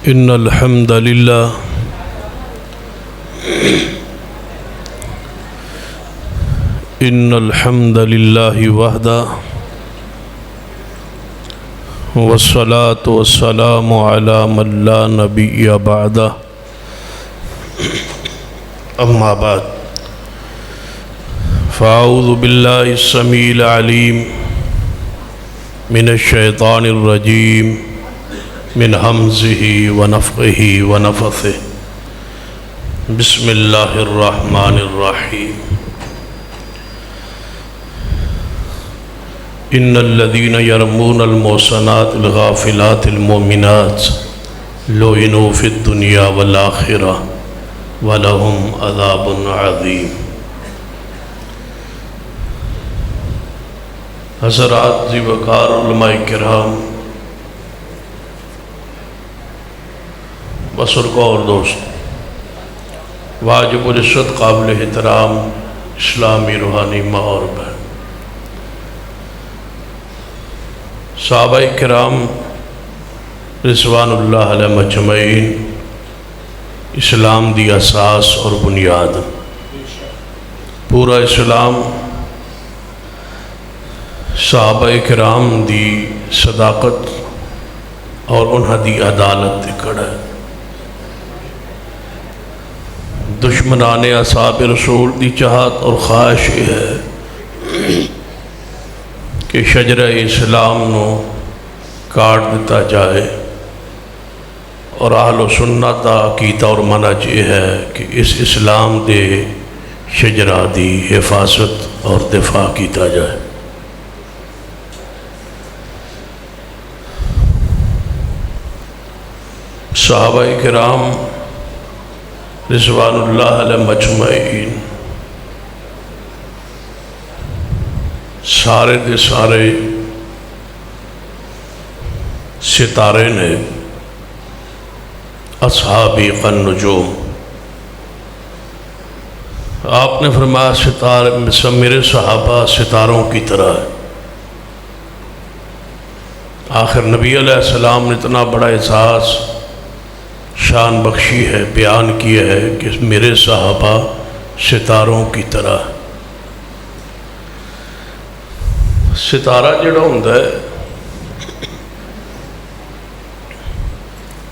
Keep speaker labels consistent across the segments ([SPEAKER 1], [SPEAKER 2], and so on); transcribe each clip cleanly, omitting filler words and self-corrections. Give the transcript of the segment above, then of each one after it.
[SPEAKER 1] إن الحمد لله وحده والصلاة والسلام على من لا نبي بعده أما بعد فأعوذ بالله السميع العليم من الشيطان الرجيم من همزه ونفخه ونفثه بسم الله الرحمن الرحيم إن الذين يرمون المحصنات الغافلات المؤمنات لعنوا في الدنيا والآخرة ولهم عذاب عظيم۔ حضرات ذی وقار علماء کرام، بزرگوں اور دوست، واجب العزت قابل احترام اسلامی روحانی ماں اور بہن، صحابہ کرام رضوان اللہ علیہ مجمعین، اسلام دی اساس اور بنیاد، پورا اسلام صحابہ کرام دی صداقت اور انہاں دی عدالت تے کھڑا ہے۔ دشمنان اصحاب رسول دی چاہت اور خواہش یہ ہے کہ شجرہ اسلام نو کاٹ دیتا جائے، اور اہل و سنت دا عقیدہ اور منہج یہ ہے کہ اس اسلام دے شجرہ دی حفاظت اور دفاع کیتا جائے۔ صحابہ کرام رضوان اللہ علیہ مجمعین سارے دے سارے ستارے نے، اصحابی النجوم۔ آپ نے فرمایا ستارے میرے صحابہ ستاروں کی طرح ہے۔ آخر نبی علیہ السلام نے اتنا بڑا احساس شان بخشی ہے، بیان کیا ہے کہ میرے صحابہ ستاروں کی طرح۔ ستارہ جڑا ہوندا ہے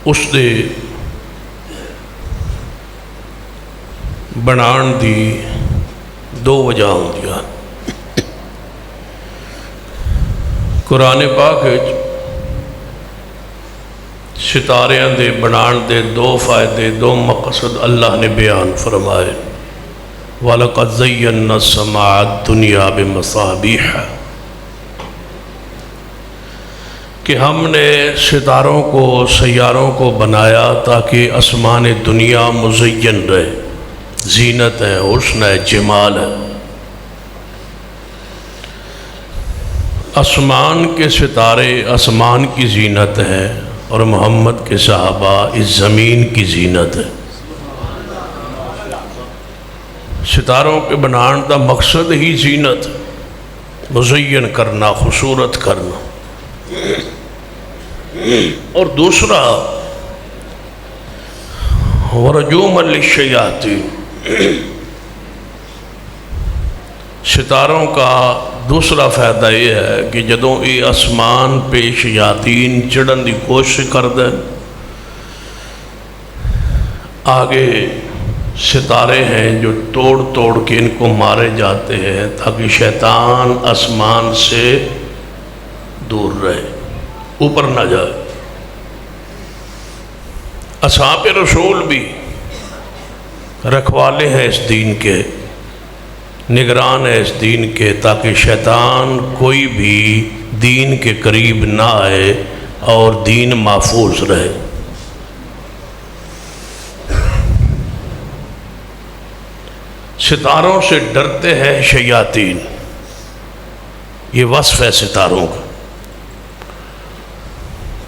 [SPEAKER 1] اس دے بنان دی دو وجہ ہوندیاں۔ قرآن پاک ستاریاں دے بنان دے دو فائدے، دو مقصد اللہ نے بیان فرمائے۔ وَلَقَدْ زَيَّنَّا السَّمَاءَ الدُّنْيَا بِمَصَابِيحَ، کہ ہم نے ستاروں کو، سیاروں کو بنایا تاکہ آسمان دنیا مزین رہے، زینت ہے، حسن ہے، جمال ہے۔ آسمان کے ستارے آسمان کی زینت ہے، اور محمد کے صحابہ اس زمین کی زینت ہے۔ ستاروں کے بنان کا مقصد ہی زینت، مزین کرنا، خوبصورت کرنا۔ اور دوسرا ورجوما للشیاطین، ستاروں کا دوسرا فائدہ یہ ہے کہ جدوں یہ آسمان پہ شیاطین چڑھن دی کوشش کر دیں، آگے ستارے ہیں جو توڑ توڑ کے ان کو مارے جاتے ہیں تاکہ شیطان آسمان سے دور رہے، اوپر نہ جائے۔ اصحاب رسول بھی رکھوالے ہیں اس دین کے، نگران ہے اس دین کے، تاکہ شیطان کوئی بھی دین کے قریب نہ آئے اور دین محفوظ رہے۔ ستاروں سے ڈرتے ہیں شیاطین، یہ وصف ہے ستاروں کا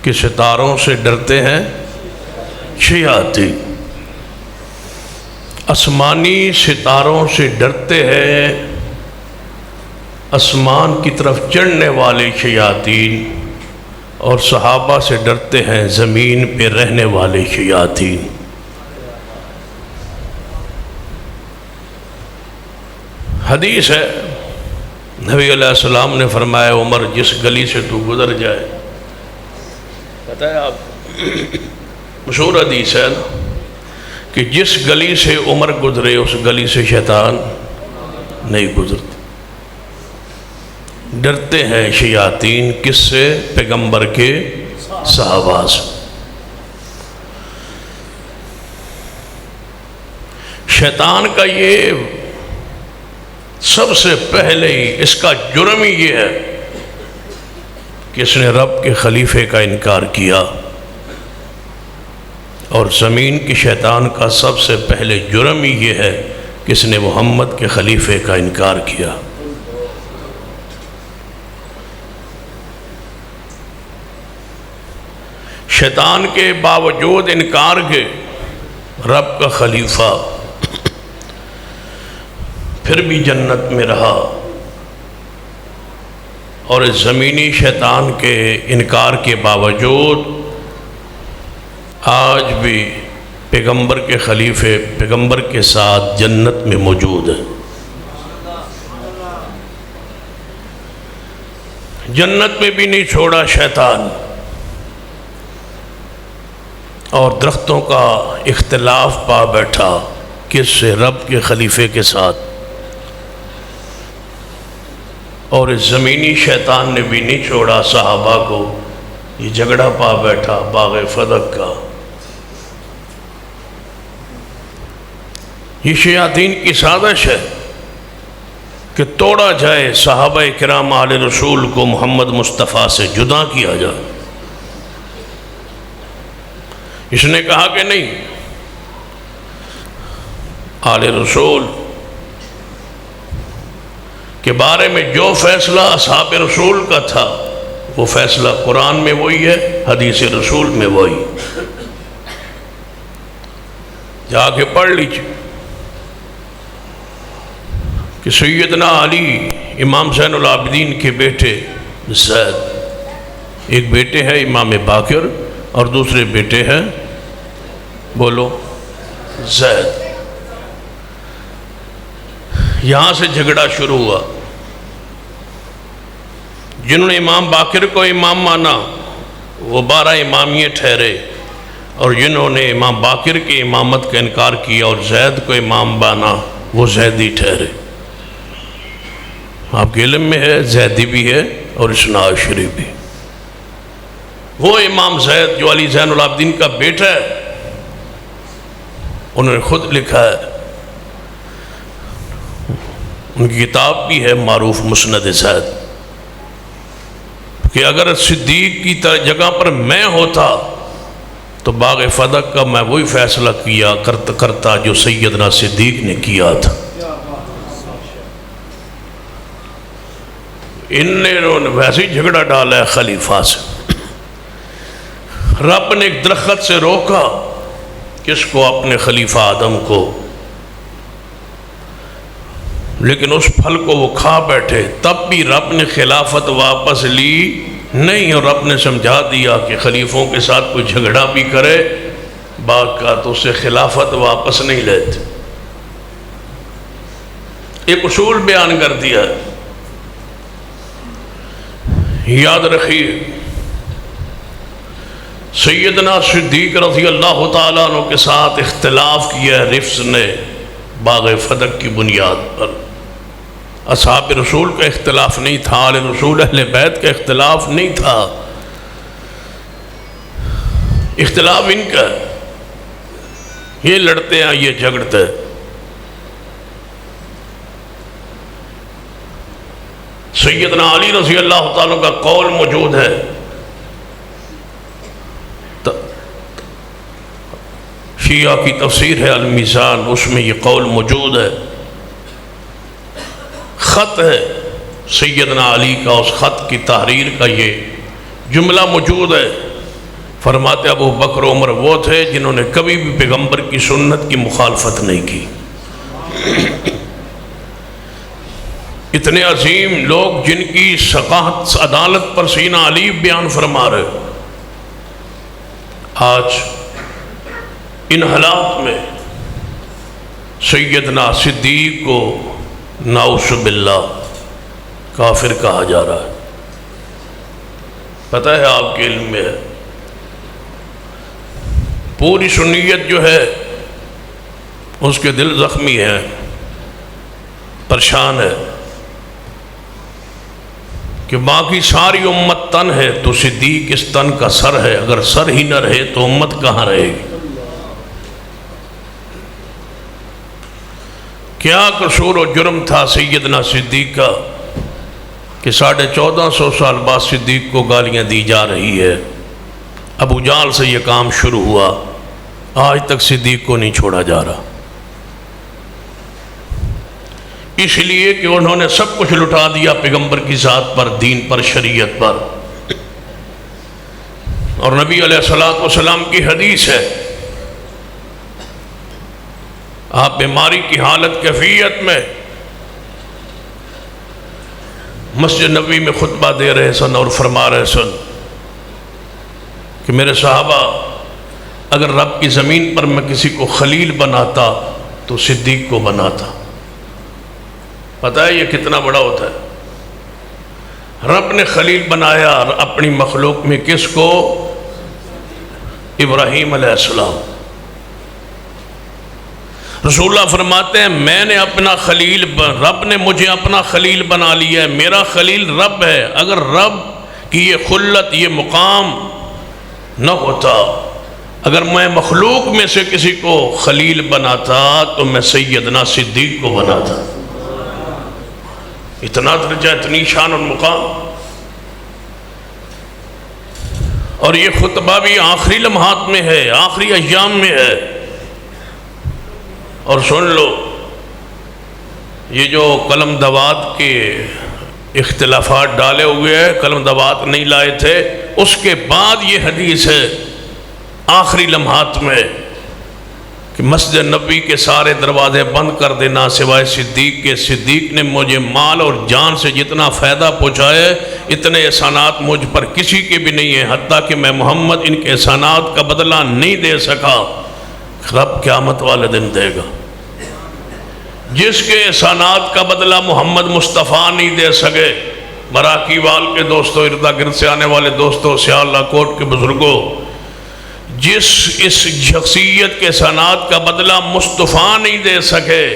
[SPEAKER 1] کہ ستاروں سے ڈرتے ہیں شیاطین۔ آسمانی ستاروں سے ڈرتے ہیں آسمان کی طرف چڑھنے والے شیاطین، اور صحابہ سے ڈرتے ہیں زمین پہ رہنے والے شیاطین۔ حدیث ہے، نبی علیہ السلام نے فرمایا عمر جس گلی سے تو گزر جائے، پتہ ہے آپ مشہور حدیث ہے نا کہ جس گلی سے عمر گزرے اس گلی سے شیطان نہیں گزرتے۔ ڈرتے ہیں شیاطین کس سے؟ پیغمبر کے صحابہ سے۔ شیطان کا یہ سب سے پہلے ہی اس کا جرم ہی یہ ہے کہ اس نے رب کے خلیفے کا انکار کیا، اور زمین کی شیطان کا سب سے پہلے جرم ہی یہ ہے کہ اس نے محمد کے خلیفے کا انکار کیا۔ شیطان کے باوجود انکار کے رب کا خلیفہ پھر بھی جنت میں رہا، اور اس زمینی شیطان کے انکار کے باوجود آج بھی پیغمبر کے خلیفے پیغمبر کے ساتھ جنت میں موجود ہیں۔ جنت میں بھی نہیں چھوڑا شیطان، اور درختوں کا اختلاف پا بیٹھا کس سے؟ رب کے خلیفے کے ساتھ۔ اور اس زمینی شیطان نے بھی نہیں چھوڑا صحابہ کو، یہ جھگڑا پا بیٹھا باغ فدق کا۔ یہ شیاطین کی سازش ہے کہ توڑا جائے صحابہ کرام آل رسول کو محمد مصطفیٰ سے جدا کیا جائے۔ اس نے کہا کہ نہیں، آل رسول کے بارے میں جو فیصلہ اصحاب رسول کا تھا وہ فیصلہ قرآن میں وہی ہے، حدیث رسول میں وہی۔ جا کے پڑھ لیجیے کہ سیدنا علی امام زین العابدین کے بیٹے زید، ایک بیٹے ہے امام باقر اور دوسرے بیٹے ہیں بولو زید۔ یہاں سے جھگڑا شروع ہوا۔ جنہوں نے امام باقر کو امام مانا وہ 12 امامیے ٹھہرے، اور جنہوں نے امام باقر کی امامت کا انکار کیا اور زید کو امام مانا وہ زیدی ٹھہرے۔ آپ کے علم میں ہے زیدی بھی ہے اور اثنا عشری بھی۔ وہ امام زید جو علی زین العابدین کا بیٹا ہے، انہوں نے خود لکھا ہے، ان کی کتاب بھی ہے معروف مسند زید، کہ اگر صدیق کی جگہ پر میں ہوتا تو باغ فدق کا میں وہی فیصلہ کیا کرتا جو سیدنا صدیق نے کیا تھا۔ انہوں نے ویسے ہی جھگڑا ڈالا ہے خلیفہ سے۔ رب نے ایک درخت سے روکا، کس کو؟ اپنے خلیفہ آدم کو، لیکن اس پھل کو وہ کھا بیٹھے، تب بھی رب نے خلافت واپس لی نہیں، اور رب نے سمجھا دیا کہ خلیفوں کے ساتھ کوئی جھگڑا بھی کرے باغ کا تو اسے خلافت واپس نہیں لیتے۔ ایک اصول بیان کر دیا ہے، یاد رکھیے، سیدنا صدیق رضی اللہ تعالیٰ عنہ کے ساتھ اختلاف کیا ہے رفس نے باغ فدق کی بنیاد پر۔ اصحاب رسول کا اختلاف نہیں تھا، آل رسول اہل بیت کا اختلاف نہیں تھا، اختلاف ان کا ہے۔ یہ لڑتے ہیں، یہ جھگڑتے ہیں۔ سیدنا علی رضی اللہ تعالیٰ کا قول موجود ہے، شیعہ کی تفسیر ہے المیزان، اس میں یہ قول موجود ہے، خط ہے سیدنا علی کا، اس خط کی تحریر کا یہ جملہ موجود ہے۔ فرماتے ابو بکر عمر وہ تھے جنہوں نے کبھی بھی پیغمبر کی سنت کی مخالفت نہیں کی۔ اتنے عظیم لوگ جن کی ثقافت عدالت پر سینہ علی بیان فرما رہے، آج ان حالات میں سیدنا صدیق کو نعوذ باللہ کافر کہا جا رہا ہے۔ پتہ ہے آپ کے علم میں ہے، پوری سنیت جو ہے اس کے دل زخمی ہے، پریشان ہے کہ باقی ساری امت تن ہے تو صدیق اس تن کا سر ہے، اگر سر ہی نہ رہے تو امت کہاں رہے گی؟ کیا قصور و جرم تھا سیدنا صدیق کا کہ 1450 سال بعد صدیق کو گالیاں دی جا رہی ہے؟ ابو جہل سے یہ کام شروع ہوا، آج تک صدیق کو نہیں چھوڑا جا رہا، اس لیے کہ انہوں نے سب کچھ لٹا دیا پیغمبر کی ذات پر، دین پر، شریعت پر۔ اور نبی علیہ الصلوۃ والسلام کی حدیث ہے، آپ بیماری کی حالت کیفیت میں مسجد نبوی میں خطبہ دے رہے سن اور فرما رہے سن کہ میرے صحابہ، اگر رب کی زمین پر میں کسی کو خلیل بناتا تو صدیق کو بناتا۔ پتہ ہے یہ کتنا بڑا ہوتا ہے؟ رب نے خلیل بنایا اپنی مخلوق میں کس کو؟ ابراہیم علیہ السلام۔ رسول اللہ فرماتے ہیں میں نے اپنا خلیل، رب نے مجھے اپنا خلیل بنا لیا ہے، میرا خلیل رب ہے۔ اگر رب کی یہ خلت، یہ مقام نہ ہوتا، اگر میں مخلوق میں سے کسی کو خلیل بناتا تو میں سیدنا صدیق کو بناتا۔ اتنا درجہ، اتنی شان اور مقام۔ اور یہ خطبہ بھی آخری لمحات میں ہے، آخری ایام میں ہے۔ اور سن لو، یہ جو قلم دوات کے اختلافات ڈالے ہوئے ہیں، قلم دوات نہیں لائے تھے، اس کے بعد یہ حدیث ہے آخری لمحات میں کہ مسجد نبوی کے سارے دروازے بند کر دینا سوائے صدیق کے۔ صدیق نے مجھے مال اور جان سے جتنا فائدہ پہنچایا، اتنے احسانات مجھ پر کسی کے بھی نہیں ہیں، حتیٰ کہ میں محمد ان کے احسانات کا بدلہ نہیں دے سکا، رب قیامت والے دن دے گا۔ جس کے احسانات کا بدلہ محمد مصطفیٰ نہیں دے سکے، براکی وال کے دوستوں، اردا گرد سے آنے والے دوستوں، سیاللہ کوٹ کے بزرگوں، جس اس شخصیت کے احسانات کا بدلہ مصطفیٰ نہیں دے سکے،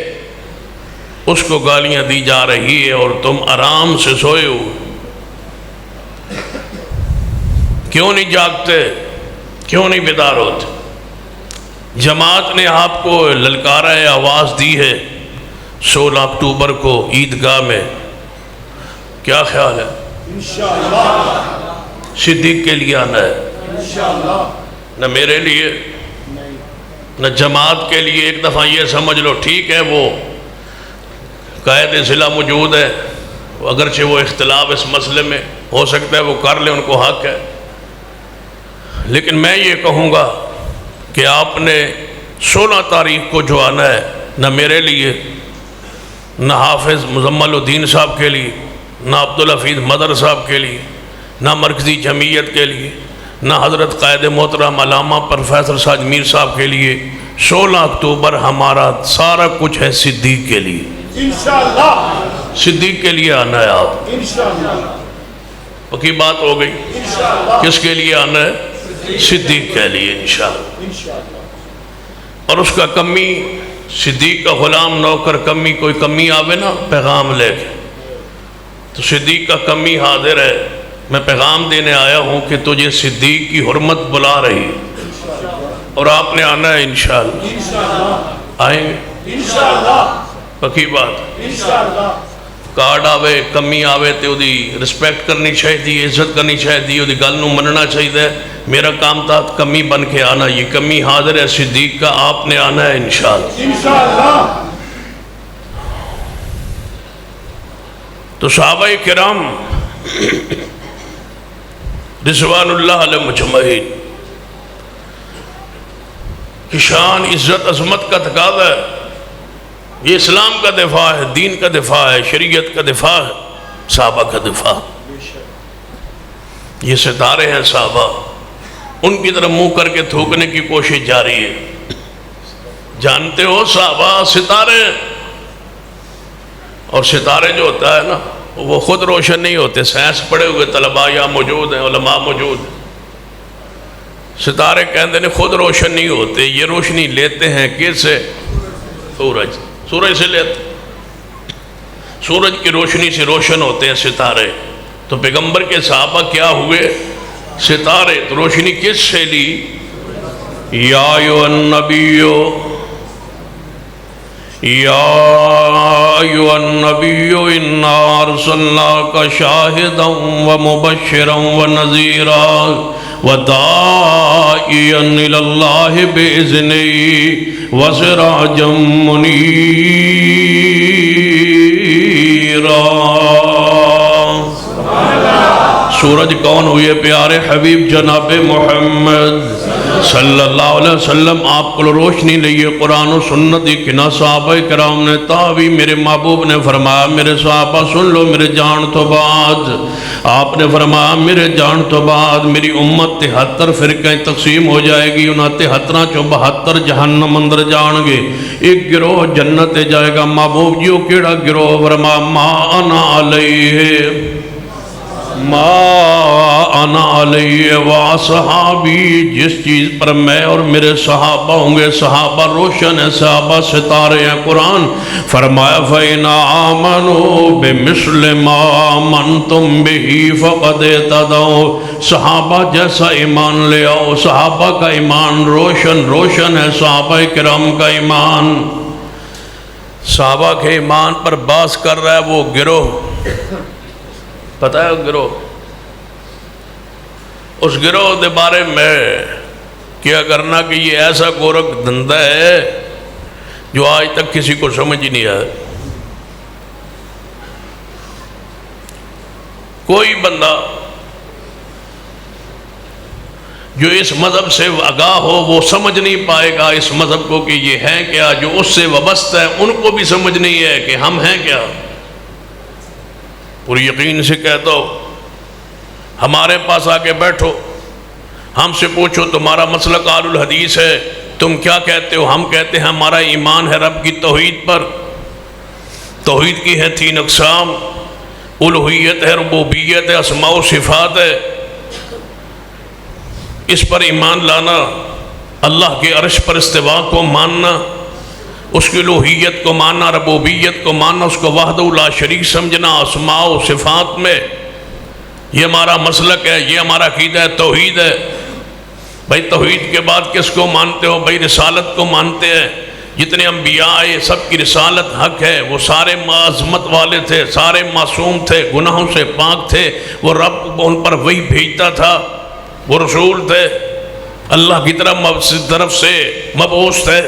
[SPEAKER 1] اس کو گالیاں دی جا رہی ہے اور تم آرام سے سوئے ہو۔ کیوں نہیں جاگتے؟ کیوں نہیں بیدار ہوتے؟ جماعت نے آپ کو للکارہ آواز دی ہے 16 اکتوبر کو عیدگاہ میں، کیا خیال ہے؟ انشاءاللہ صدیق کے لیے آنا ہے، انشاءاللہ، نہ میرے لیے نہ جماعت کے لیے۔ ایک دفعہ یہ سمجھ لو، ٹھیک ہے وہ قائد ضلع موجود ہے، اگرچہ وہ اختلاف اس مسئلے میں ہو سکتا ہے وہ کر لیں، ان کو حق ہے، لیکن میں یہ کہوں گا کہ آپ نے 16 تاریخ کو جو آنا ہے، نہ میرے لیے، نہ حافظ مزمل الدین صاحب کے لیے، نہ عبدالحفیظ مدر صاحب کے لیے، نہ مرکزی جمعیت کے لیے، نہ حضرت قائد محترم علامہ پروفیسر ساج میر صاحب کے لیے۔ 16 اکتوبر ہمارا سارا کچھ ہے صدیق کے لیے، انشاءاللہ صدیق کے لیے آنا ہے آپ، انشاءاللہ۔ پکی بات ہو گئی؟ انشاءاللہ۔ کس کے لیے آنا ہے؟ صدیق کے لیے، انشاءاللہ۔ اور اس کا کمی، صدیق کا غلام نوکر، کمی کوئی کمی آوے نا پیغام لے کے، تو صدیق کا کمی حاضر ہے، میں پیغام دینے آیا ہوں کہ تجھے صدیق کی حرمت بلا رہی، اور آپ نے آنا ہے انشاءاللہ۔ آئیں گے انشاءاللہ، پکی بات۔ انشاءاللہ کارڈ آوے، کمی آوے تے دی رسپیکٹ کرنی چاہیے، عزت کرنی چاہیے، دی گل نو مننا چاہیے۔ میرا کام تھا کمی بن کے آنا، یہ کمی حاضر ہے صدیق کا، آپ نے آنا ہے انشاءاللہ۔ تو صحابہ کرام رضوان اللہ علیہ مجمعین کی شان، عزت، عظمت کا تقاضا ہے یہ اسلام کا دفاع ہے، دین کا دفاع ہے، شریعت کا دفاع ہے، صحابہ کا دفاع۔ یہ ستارے ہیں صحابہ، ان کی طرف منہ کر کے تھوکنے کی کوشش جاری ہے۔ جانتے ہو صحابہ ستارے، اور ستارے جو ہوتا ہے نا وہ خود روشن نہیں ہوتے، سائنس پڑھے ہوئے طلباء یہاں موجود ہیں، علماء موجود ہیں۔ ستارے کہتے ہیں خود روشن نہیں ہوتے، یہ روشنی لیتے ہیں کس سے؟ سورج سے لیتے، سورج کی روشنی سے روشن ہوتے ہیں ستارے۔ تو پیغمبر کے صحابہ کیا ہوئے؟ ستارے۔ تو روشنی کس سے لی؟ یا ایھا النبی انا ارسلناک شاہدا ومبشرا ونذیرا وداعیا الی اللہ باذنہ وسراجا منیرا۔ سورج کون ہوئے؟ پیارے حبیب جناب محمد صلی اللہ علیہ وسلم۔ آپ کو روشنی لئیے قرآن و سنت کنا صحابہ کرام نے تابعی میرے محبوب نے فرمایا میرے صحابہ سن لو میرے جان تو بعد، آپ نے فرمایا میرے جان تو بعد میری امت 73 فرقیں تقسیم ہو جائے گی، انہاں 73 چو 72 جہنم اندر جان گے، ایک گروہ جنت جائے گا۔ محبوب جیو کیڑا گروہ؟ فرمایا ما انا علیہ واصحابی، جس چیز پر میں اور میرے صحابہ ہوں گے۔ صحابہ روشن ہیں، صحابہ ستارے ہیں۔ قرآن فرمایا فَإِنْ آمَنُوا بِمِثْلِ مَا آمَنْتُمْ بِهِ فَقَدْ اهْتَدَوْا۔ صحابہ جیسا ایمان لے آؤ۔ صحابہ کا ایمان روشن ہے، صحابہ کرام کا ایمان۔ صحابہ کے ایمان پر باس کر رہا ہے وہ گروہ، پتہ ہے گروہ؟ اس گروہ دے بارے میں کیا کرنا کہ یہ ایسا گورکھ دھندہ ہے جو آج تک کسی کو سمجھ نہیں آیا۔ کوئی بندہ جو اس مذہب سے آگاہ ہو وہ سمجھ نہیں پائے گا اس مذہب کو کہ یہ ہے کیا۔ جو اس سے وابستہ ہے ان کو بھی سمجھ نہیں ہے کہ ہم ہیں کیا۔ پوری یقین سے کہتا ہو، ہمارے پاس آ کے بیٹھو، ہم سے پوچھو تمہارا مسلک اہل الحدیث ہے، تم کیا کہتے ہو؟ ہم کہتے ہیں ہمارا ایمان ہے رب کی توحید پر۔ توحید کی ہے 3 اقسام، الوہیت ہے، ربوبیت ہے، اسماء و صفات ہے۔ اس پر ایمان لانا، اللہ کے عرش پر استواء کو ماننا، اس کی الوہیت کو ماننا، ربوبیت کو ماننا، اس کو وحدہ لا شریک سمجھنا، اسماء و صفات میں یہ ہمارا مسلک ہے، یہ ہمارا عقیدہ ہے، توحید ہے۔ بھائی توحید کے بعد کس کو مانتے ہو؟ بھائی رسالت کو مانتے ہیں۔ جتنے انبیاء آئے سب کی رسالت حق ہے، وہ سارے عظمت والے تھے، سارے معصوم تھے، گناہوں سے پاک تھے، وہ رب ان پر وحی بھیجتا تھا، وہ رسول تھے، اللہ کی طرف سے مبعوث تھے،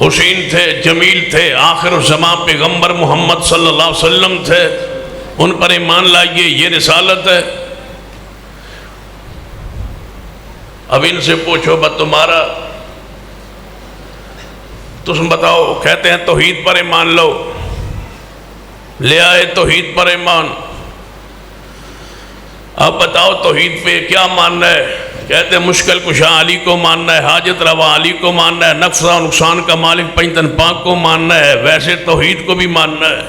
[SPEAKER 1] حسین تھے، جمیل تھے، آخر الزمان پیغمبر محمد صلی اللہ علیہ وسلم تھے۔ ان پر ایمان لائیے، یہ رسالت ہے۔ اب ان سے پوچھو تمہارا تم بتاؤ، کہتے ہیں توحید پر ایمان لو، لے آئے توحید پر ایمان۔ اب بتاؤ توحید پہ کیا ماننا ہے؟ کہتے ہیں مشکل کشا علی کو ماننا ہے، حاجت روا علی کو ماننا ہے، نفع و نقصان کا مالک پنجتن پاک کو ماننا ہے۔ ویسے توحید کو بھی ماننا ہے۔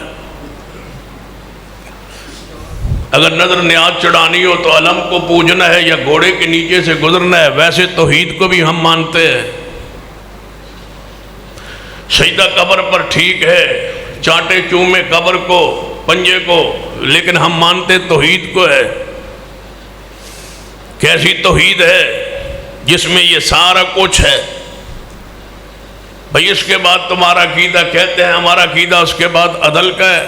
[SPEAKER 1] اگر نظر نیاز چڑھانی ہو تو علم کو پوجنا ہے یا گھوڑے کے نیچے سے گزرنا ہے، ویسے توحید کو بھی ہم مانتے ہیں۔ سجدہ قبر پر ٹھیک ہے، چانٹے چومے قبر کو، پنجے کو، لیکن ہم مانتے توحید کو ہے۔ کیسی توحید ہے جس میں یہ سارا کچھ ہے؟ بھئی اس کے بعد تمہارا عقیدہ، کہتے ہیں ہمارا عقیدہ اس کے بعد عدل کا ہے،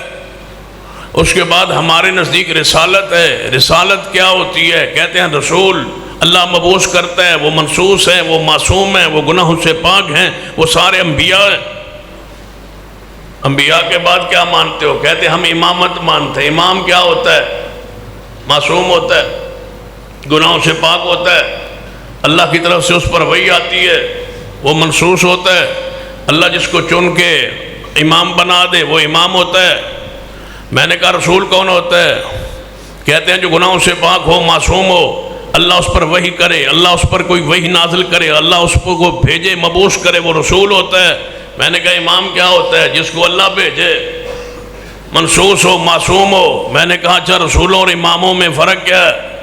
[SPEAKER 1] اس کے بعد ہمارے نزدیک رسالت ہے۔ رسالت کیا ہوتی ہے؟ کہتے ہیں رسول اللہ مبعوث کرتا ہے، وہ منصوص ہیں، وہ معصوم ہیں، وہ گناہوں سے پاک ہیں، وہ سارے انبیاء ہیں۔ انبیاء کے بعد کیا مانتے ہو؟ کہتے ہیں ہم امامت مانتے ہیں۔ امام کیا ہوتا ہے؟ معصوم ہوتا ہے، گناہوں سے پاک ہوتا ہے، اللہ کی طرف سے اس پر وحی آتی ہے، وہ منصوص ہوتا ہے۔ اللہ جس کو چن کے امام بنا دے وہ امام ہوتا ہے؟ میں نے کہا رسول کون ہوتا ہے؟ کہتے ہیں جو گناہوں سے پاک ہو، معصوم ہو، اللہ اس پر وحی کرے، اللہ اس پر کوئی وحی نازل کرے، اللہ اس کو بھیجے، مبعوث کرے، وہ رسول ہوتا ہے۔ میں نے کہا امام کیا ہوتا ہے؟ جس کو اللہ بھیجے، منصوص ہو، معصوم ہو۔ میں نے کہا اچھا رسولوں اور اماموں میں فرق کیا ہے؟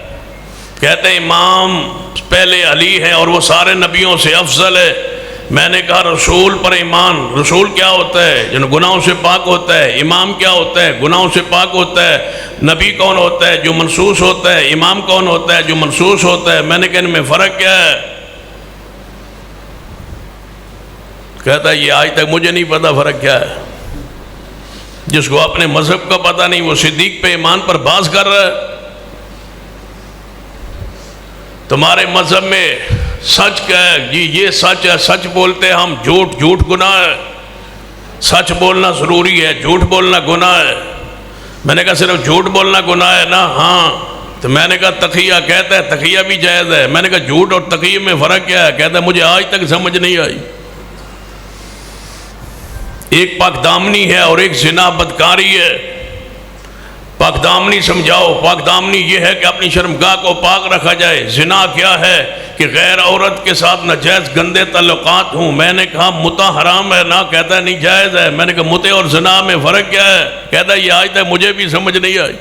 [SPEAKER 1] کہتے ہیں امام پہلے علی ہے اور وہ سارے نبیوں سے افضل ہے۔ میں نے کہا رسول پر ایمان، رسول کیا ہوتا ہے؟ جو گناہوں سے پاک ہوتا ہے۔ امام کیا ہوتا ہے؟ گناہوں سے پاک ہوتا ہے۔ نبی کون ہوتا ہے؟ جو منصوص ہوتا ہے۔ امام کون ہوتا ہے؟ جو منصوص ہوتا ہے۔ میں نے کہا ان میں فرق کیا ہے؟ کہتا ہے یہ آج تک مجھے نہیں پتا فرق کیا ہے۔ جس کو اپنے مذہب کا پتہ نہیں وہ صدیق پہ ایمان پر باز کر رہا ہے۔ تمہارے مذہب میں سچ کیا ہے؟ جی یہ سچ ہے، سچ بولتے ہم، جھوٹ جھوٹ گناہ ہے۔ سچ بولنا ضروری ہے، جھوٹ بولنا گناہ ہے۔ میں نے کہا صرف جھوٹ بولنا گناہ ہے نا؟ ہاں۔ تو میں نے کہا تقیہ کہتا ہے تقیہ بھی جائز ہے۔ میں نے کہا جھوٹ اور تقیہ میں فرق کیا ہے؟ کہتا ہے مجھے آج تک سمجھ نہیں آئی۔ ایک پاک دامنی ہے اور ایک زنا بدکاری ہے۔ پاک دامنی سمجھاؤ۔ پاک دامنی یہ ہے کہ اپنی شرمگاہ کو پاک رکھا جائے۔ زنا کیا ہے؟ کہ غیر عورت کے ساتھ ناجائز گندے تعلقات ہوں۔ میں نے کہا متع حرام ہے نا؟ کہتا ہے نہیں جائز ہے۔ میں نے کہا متع اور زنا میں فرق کیا ہے؟ کہتا ہے یہ آج تک مجھے بھی سمجھ نہیں آئی۔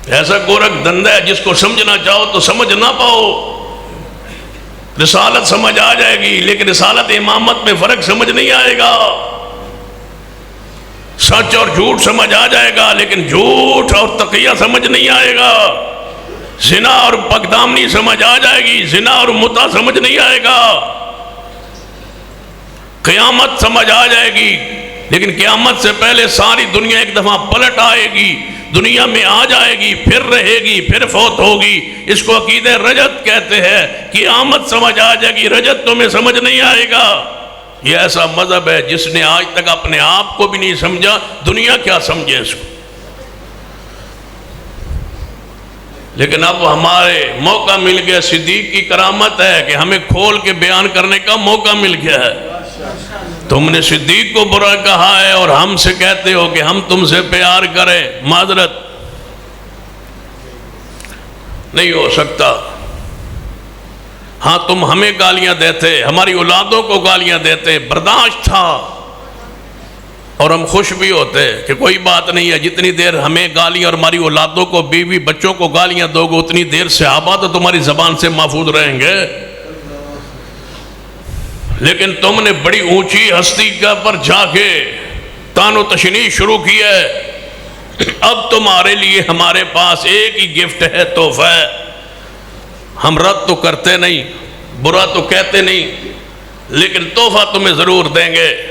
[SPEAKER 1] ایسا گورکھ دھندا ہے جس کو سمجھنا چاہو تو سمجھ نہ پاؤ۔ رسالت سمجھ آ جائے گی لیکن رسالت امامت میں فرق سمجھ نہیں آئے گا۔ سچ اور جھوٹ سمجھ آ جائے گا لیکن جھوٹ اور تقیہ سمجھ نہیں آئے گا۔ زنا اور پاکدامنی سمجھ آ جائے گی، زنا اور متع سمجھ نہیں آئے گا۔ قیامت سمجھ آ جائے گی لیکن قیامت سے پہلے ساری دنیا ایک دفعہ پلٹ آئے گی، دنیا میں آ جائے گی، پھر رہے گی، پھر فوت ہوگی۔ اس کو عقیدہ رجت کہتے ہیں۔ قیامت سمجھ آ جائے گی، رجت تمہیں سمجھ نہیں آئے گا۔ یہ ایسا مذہب ہے جس نے آج تک اپنے آپ کو بھی نہیں سمجھا، دنیا کیا سمجھے اس کو۔ لیکن اب ہمارے موقع مل گیا، صدیق کی کرامت ہے کہ ہمیں کھول کے بیان کرنے کا موقع مل گیا ہے۔ تم نے صدیق کو برا کہا ہے اور ہم سے کہتے ہو کہ ہم تم سے پیار کریں۔ معذرت نہیں ہو سکتا۔ ہاں تم ہمیں گالیاں دیتے، ہماری اولادوں کو گالیاں دیتے، برداشت تھا اور ہم خوش بھی ہوتے کہ کوئی بات نہیں ہے، جتنی دیر ہمیں گالیاں اور ہماری اولادوں کو، بیوی بچوں کو گالیاں دو گے اتنی دیر صحابہ تو تمہاری زبان سے محفوظ رہیں گے۔ لیکن تم نے بڑی اونچی ہستی کا پر جا کے تان و تشنیع شروع کی ہے۔ اب تمہارے لیے ہمارے پاس ایک ہی گفٹ ہے، تحفہ ہے۔ ہم رد تو کرتے نہیں، برا تو کہتے نہیں، لیکن تحفہ تمہیں ضرور دیں گے،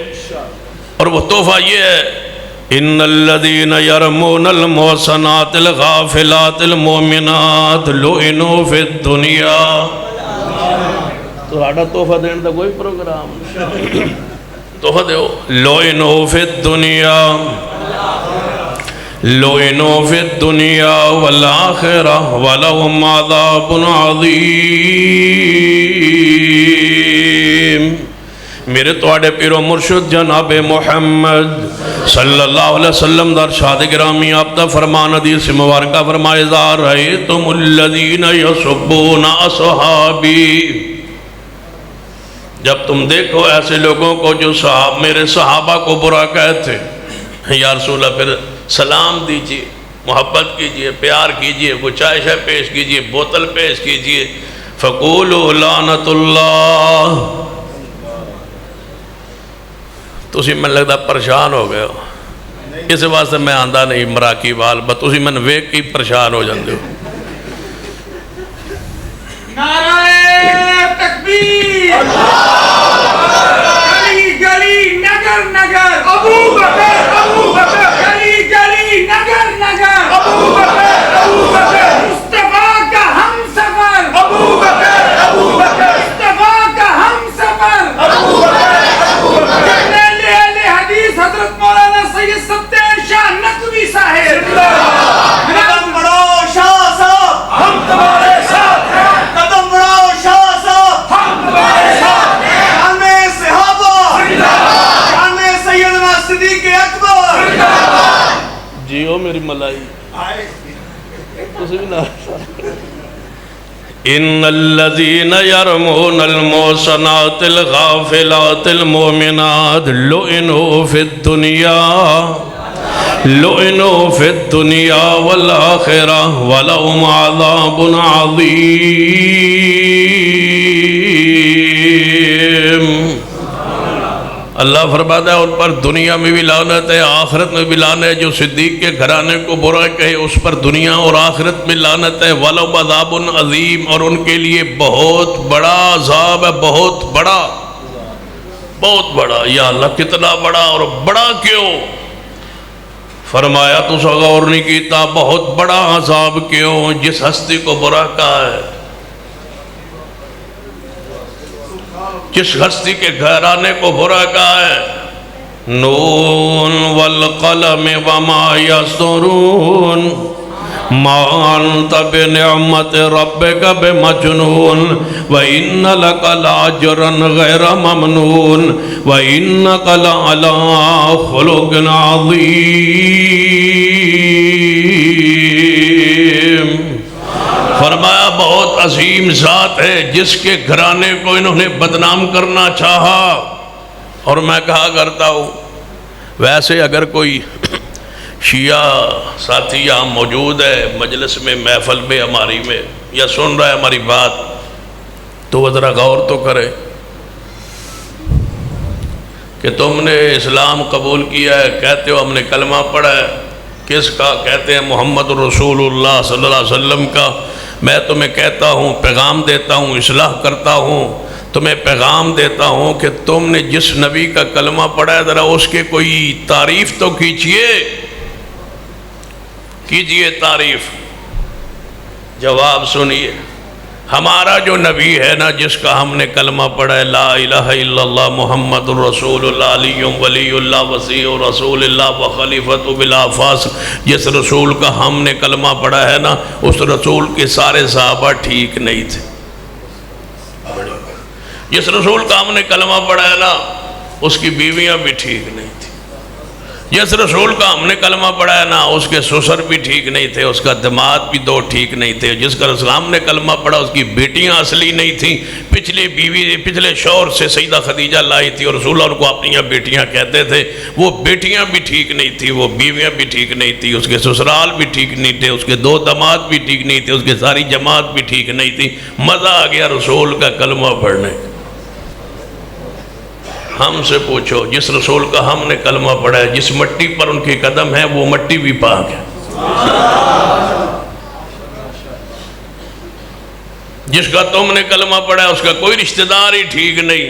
[SPEAKER 1] اور وہ تحفہ یہ ہے ان الذین یرمون المحصنات الغافلات المؤمنات لعنوا فی الدنیا۔ تو ساڈا تحفہ دینے کا کوئی پروگرام تحفہ دیو۔ لعنوا فی الدنیا لعنوا فی الدنیا والآخرہ ولہم عذاب عظیم۔ میرے توڑے پیر و مرشد جناب محمد صلی اللہ علیہ وسلم در شاد گرامی آپ تا فرمان حدیث مبارکہ فرمائے اذا رأیتم الذین یسبون اصحابی، جب تم دیکھو ایسے لوگوں کو جو میرے صحابہ کو برا کہتے، یا رسول اللہ پھر سلام دیجئے، محبت کیجئے، پیار کیجئے، کوئی چائے شائے پیش کیجئے، بوتل پیش کیجئے۔ فقولوا لعنت اللہ۔ تو اسی میں لگتا پریشان ہو گئے ہو، اس واسطے میں آندہ نہیں مراکی وال، بس اسی میں ویک کی پریشان ہو جاندے ہو۔
[SPEAKER 2] نعرہ تکبیر، گلی گلی نگر نگر ابو بکر ابو بکر، گلی گلی نگر نگر ابو بکر ابو بکر، مصطفیٰ کا ہم سفر ابو بکر ابو بکر، مصطفیٰ کا ہم سفر ابو بکر ابو بکر۔ اہل حدیث حضرت مولانا سید سبتین شاہ نقوی صاحب، قدم بڑھو شاہ صاحب ہم تمہارے ساتھ ہیں، قدم بڑھو شاہ صاحب ہم تمہارے ساتھ ہیں۔
[SPEAKER 1] ان الذين يرمون المحصنات الغافلات المؤمنات لعنوا في الدنيا والآخرة ولهم عذاب عظيم۔ اللہ فرماتا ہے ان پر دنیا میں بھی لعنت ہے، آخرت میں بھی لعنت ہے۔ جو صدیق کے گھرانے کو برا کہے اس پر دنیا اور آخرت میں لعنت ہے۔ وَلَهُمْ عَذَابٌ عَظِيمٌ، اور ان کے لیے بہت بڑا عذاب ہے، بہت بڑا۔ یا اللہ کتنا بڑا، اور بڑا کیوں؟ فرمایا تو سو غور نہیں کیتا، بہت بڑا عذاب کیوں؟ جس ہستی کو برا کہا ہے، جس ہستی کے گھرانے کو برا کہا ہے، نون والقلم وما یسطرون ما انت بنعمت ربک بمجنون وان لک لاجرا غیر ممنون وانک لعلی خلق عظیم۔ فرمایا بہت عظیم ذات ہے جس کے گھرانے کو انہوں نے بدنام کرنا چاہا۔ اور میں کہا کرتا ہوں، ویسے اگر کوئی شیعہ ساتھی یہاں موجود ہے مجلس میں، محفل میں، ہماری میں، یا سن رہا ہے ہماری بات، تو وہ ذرا غور تو کرے کہ تم نے اسلام قبول کیا ہے، کہتے ہو ہم نے کلمہ پڑھا ہے، کس کا؟ کہتے ہیں محمد رسول اللہ صلی اللہ علیہ وسلم کا۔ میں تمہیں کہتا ہوں، پیغام دیتا ہوں، اصلاح کرتا ہوں، تمہیں پیغام دیتا ہوں کہ تم نے جس نبی کا کلمہ پڑھا ہے ذرا اس کے کوئی تعریف تو کیجئے تعریف۔ جواب سنیے، ہمارا جو نبی ہے نا، جس کا ہم نے کلمہ پڑھا ہے لا الہ الا اللہ محمد رسول اللہ علی ولی اللہ وسیع رسول اللہ وخلیفۃ بلا فاصل، جس رسول کا ہم نے کلمہ پڑھا ہے نا، اس رسول کے سارے صحابہ ٹھیک نہیں تھے۔ جس رسول کا ہم نے کلمہ پڑھا ہے نا، اس کی بیویاں بھی ٹھیک نہیں تھی۔ جس رسول کا ہم نے کلمہ پڑھا ہے نا، اس کے سسر بھی ٹھیک نہیں تھے، اس کا دماد بھی دو ٹھیک نہیں تھے۔ جس کا رسول ہم نے کلمہ پڑھا، اس کی بیٹیاں اصلی نہیں تھیں، پچھلے شوہر سے سیدہ خدیجہ لائی تھی، اور رسول اللہ کو اپنی بیٹیاں کہتے تھے۔ وہ بیٹیاں بھی ٹھیک نہیں تھی، وہ بیویاں بھی ٹھیک نہیں تھی، اس کے سسرال بھی ٹھیک نہیں تھے، اس کے دو دماد بھی ٹھیک نہیں تھے، اس کی ساری جماعت بھی ٹھیک نہیں تھی۔ مزہ آ گیا رسول کا کلمہ پڑھنے۔ ہم سے پوچھو، جس رسول کا ہم نے کلمہ پڑھا ہے، جس مٹی پر ان کے قدم ہے، وہ مٹی بھی پاک ہے۔ جس کا تم نے کلمہ پڑھا ہے، اس کا کوئی رشتہ دار ہی ٹھیک نہیں۔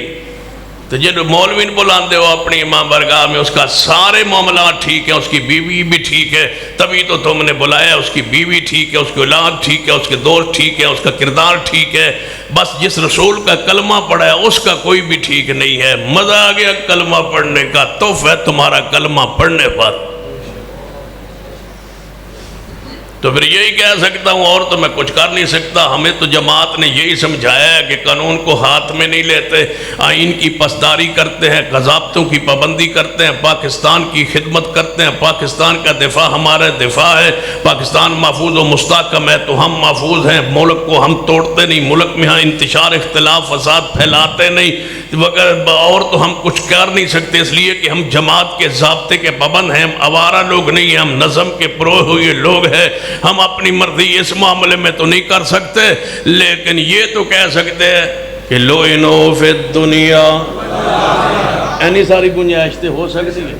[SPEAKER 1] تو جن مولوی بلاندے ہو اپنی امام برگاہ میں، اس کا سارے معاملات ٹھیک ہیں، اس کی بیوی بھی ٹھیک ہے، تبھی تو تم نے بلایا۔ اس کی بیوی ٹھیک ہے، اس کی اولاد ٹھیک ہے، اس کے دوست ٹھیک ہے، اس کا کردار ٹھیک ہے۔ بس جس رسول کا کلمہ پڑھا ہے، اس کا کوئی بھی ٹھیک نہیں ہے۔ مزہ آ گیا کلمہ پڑھنے کا، تحفہ ہے تمہارا کلمہ پڑھنے پر۔ تو پھر یہی کہہ سکتا ہوں، اور تو میں کچھ کر نہیں سکتا۔ ہمیں تو جماعت نے یہی سمجھایا ہے کہ قانون کو ہاتھ میں نہیں لیتے، آئین کی پاسداری کرتے ہیں، ضابطوں کی پابندی کرتے ہیں، پاکستان کی خدمت کرتے ہیں۔ پاکستان کا دفاع ہمارا دفاع ہے۔ پاکستان محفوظ و مستحکم ہے تو ہم محفوظ ہیں۔ ملک کو ہم توڑتے نہیں، ملک میں ہاں انتشار، اختلاف، فساد پھیلاتے نہیں، اور تو ہم کچھ کر نہیں سکتے، اس لیے کہ ہم جماعت کے ضابطے کے پابند ہیں۔ ہم آوارہ لوگ نہیں ہیں، ہم نظم کے پروئے ہوئے لوگ ہیں۔ ہم اپنی مرضی اس معاملے میں تو نہیں کر سکتے، لیکن یہ تو کہہ سکتے ہیں کہ لعنوا فی الدنیا، اینی ساری گنجائش ہو سکتی ہے،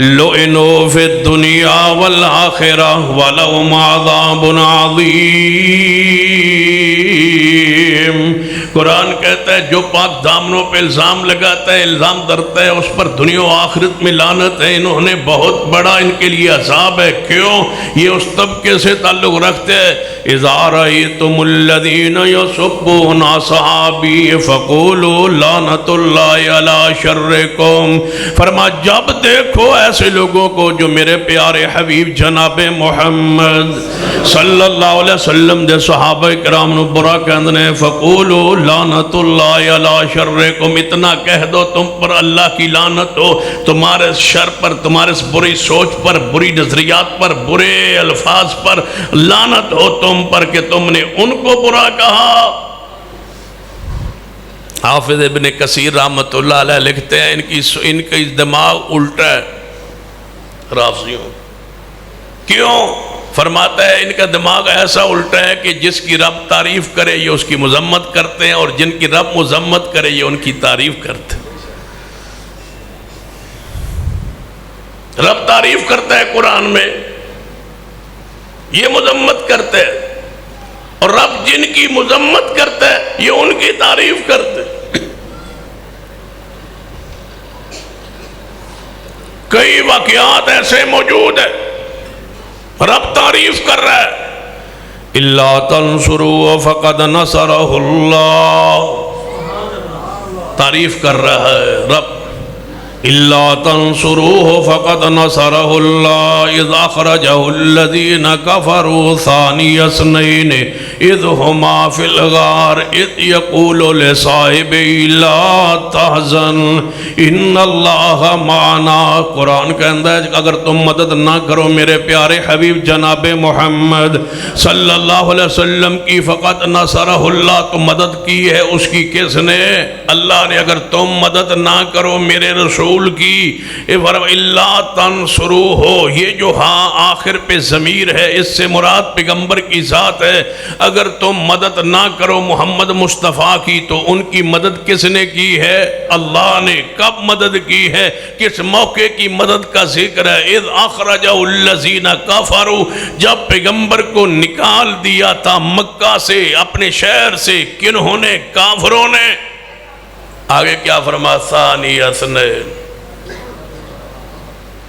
[SPEAKER 1] لعنوا فی الدنیا والآخرہ ولہم عذاب عظیم۔ قرآن کہتا ہے جو پاک دامنوں پہ الزام لگاتا ہے، الزام درتا ہے، اس پر دنیا و آخرت میں لعنت ہے۔ انہوں نے بہت بڑا ان کے لیے عذاب ہے۔ کیوں؟ یہ اس طبقے سے تعلق رکھتے ہیں، اذا رأیتم الذین یسبون اصحابی فقولوا لعنت اللہ علی شرکم۔ فرما جب دیکھو ایسے لوگوں کو جو میرے پیارے حبیب جناب محمد صلی اللہ علیہ وسلم دے صحابہ کرام نو برا کہندے نے، فقولوا لعنت اللہ علی شرکم، اتنا کہہ دو تم پر اللہ کی لعنت ہو، تمہارے شر پر، تمہارے بری سوچ پر، بری نظریات پر، برے الفاظ پر لعنت ہو تم پر کہ تم نے ان کو برا کہا۔ حافظ ابن کثیر رحمت اللہ علیہ لکھتے ہیں ان کی دماغ الٹا ہے رافضیوں۔ کیوں؟ فرماتا ہے ان کا دماغ ایسا الٹا ہے کہ جس کی رب تعریف کرے یہ اس کی مذمت کرتے ہیں، اور جن کی رب مذمت کرے یہ ان کی تعریف کرتے ہیں۔ رب تعریف کرتا ہے قرآن میں، یہ مذمت کرتے ہیں، اور رب جن کی مذمت کرتا ہے یہ ان کی تعریف کرتے ہیں۔ کئی واقعات ایسے موجود ہیں، رب تعریف کر رہا ہے، اِلَّا تَنْصُرُوا فَقَدْ نَصَرَهُ اللَّهُ، تعریف کر رہا ہے رب، اِلَّا تَنْصُرُوهُ فَقَدْ نَصَرَهُ اللَّهُ اِذْ أَخْرَجَهُ الَّذِينَ كَفَرُوا ثَانِيَ اثْنَيْنِ اِذْ هُمَا فِي الْغَارِ اِذْ يَقُولُ لِصَاحِبِهِ لَا تَحْزَنْ اِنَّ اللَّهَ مَعَنَا۔ قرآن کہتا ہے اگر تم مدد نہ کرو میرے پیارے حبیب جناب محمد صلی اللہ علیہ وسلم کی، فقط نصرہ اللہ، تو مدد کی ہے اس کی کس نے؟ اللہ نے۔ اگر تم مدد نہ کرو میرے رسول کی، اللہ تنصروہ، یہ جو ہاں آخر پہ ضمیر ہے اس سے مراد پیغمبر کی ذات ہے۔ اگر تم مدد نہ کرو محمد مصطفیٰ کی تو ان کی مدد کس نے کی ہے؟ اللہ نے۔ کب مدد کی ہے؟ کس موقع کی مدد کا ذکر ہے؟ اذ اخرجہ الذین کفروا، جب پیغمبر کو نکال دیا تھا مکہ سے، اپنے شہر سے، کنہوں نے؟ کافروں نے۔ آگے کیا فرما؟ ثانی اثنین،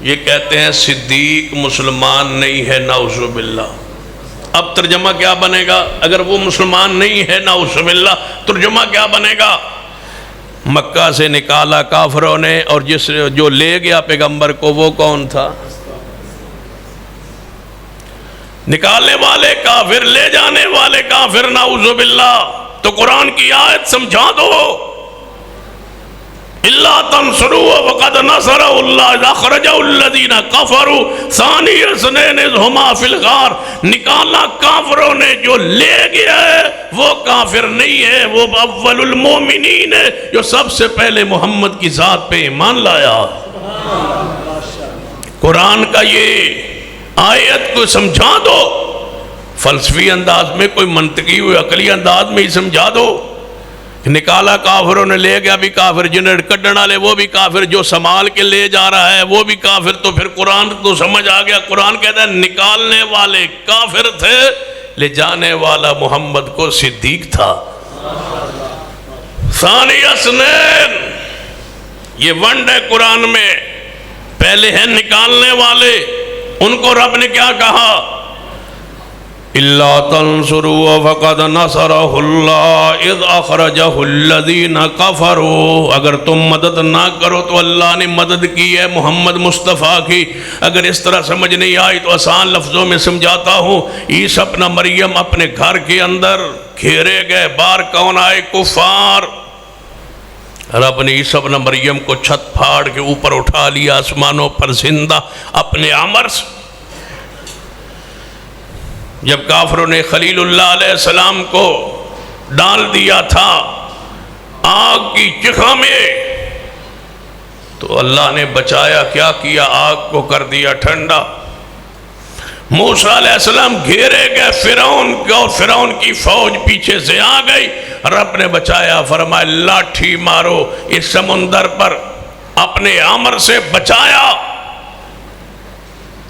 [SPEAKER 1] یہ کہتے ہیں صدیق مسلمان نہیں ہے، نعوذ باللہ۔ اب ترجمہ کیا بنے گا؟ اگر وہ مسلمان نہیں ہے نعوذ باللہ، ترجمہ کیا بنے گا؟ مکہ سے نکالا کافروں نے، اور جو لے گیا پیغمبر کو وہ کون تھا؟ نکالنے والے کافر، لے جانے والے کافر، نعوذ باللہ۔ تو قرآن کی آیت سمجھا دو، اللہ تنصروا وقد نصرہ اللہ اذ اخرجہ الذین کفروا ثانی اثنین اذ ہما فی الغار، نکالا کافروں نے، جو لے گیا ہے وہ کافر نہیں ہے، وہ اول المومنین ہے، جو سب سے پہلے محمد کی ذات پہ ایمان لایا۔ قرآن کا یہ آیت کو سمجھا دو، فلسفی انداز میں، کوئی منطقی ہوئی عقلی انداز میں ہی سمجھا دو۔ نکالا کافروں نے، لے گیا بھی کافر، جنہیں کڈن والے وہ بھی کافر، جو سنبھال کے لے جا رہا ہے وہ بھی کافر۔ تو پھر قرآن تو سمجھ آ گیا، قرآن کہتا ہے نکالنے والے کافر تھے، لے جانے والا محمد کو صدیق تھا۔ ثانی اثنین، یہ ونڈ ہے قرآن میں، پہلے ہیں نکالنے والے، ان کو رب نے کیا کہا؟ اللہ تنصروا فقد نصرہ اللہ اذ اخرجہ الذین کفروا، اگر تم مدد نہ کرو تو اللہ نے مدد کی ہے محمد مصطفیٰ کی۔ اگر اس طرح سمجھ نہیں آئی تو آسان لفظوں میں سمجھاتا ہوں۔ عیسیٰ ابن مریم اپنے گھر کے اندر گھیرے گئے، باہر کون آئے؟ کفار۔ رب نے عیسیٰ ابن مریم کو چھت پھاڑ کے اوپر اٹھا لیا آسمانوں پر زندہ اپنے امر سے۔ جب کافروں نے خلیل اللہ علیہ السلام کو ڈال دیا تھا آگ کی چخا میں، تو اللہ نے بچایا، کیا کیا؟ آگ کو کر دیا ٹھنڈا۔ موسیٰ علیہ السلام گھیرے گئے فرعون کو، اور فرعون کی فوج پیچھے سے آ گئی، رب نے بچایا، فرمایا لاٹھی مارو اس سمندر پر، اپنے امر سے بچایا۔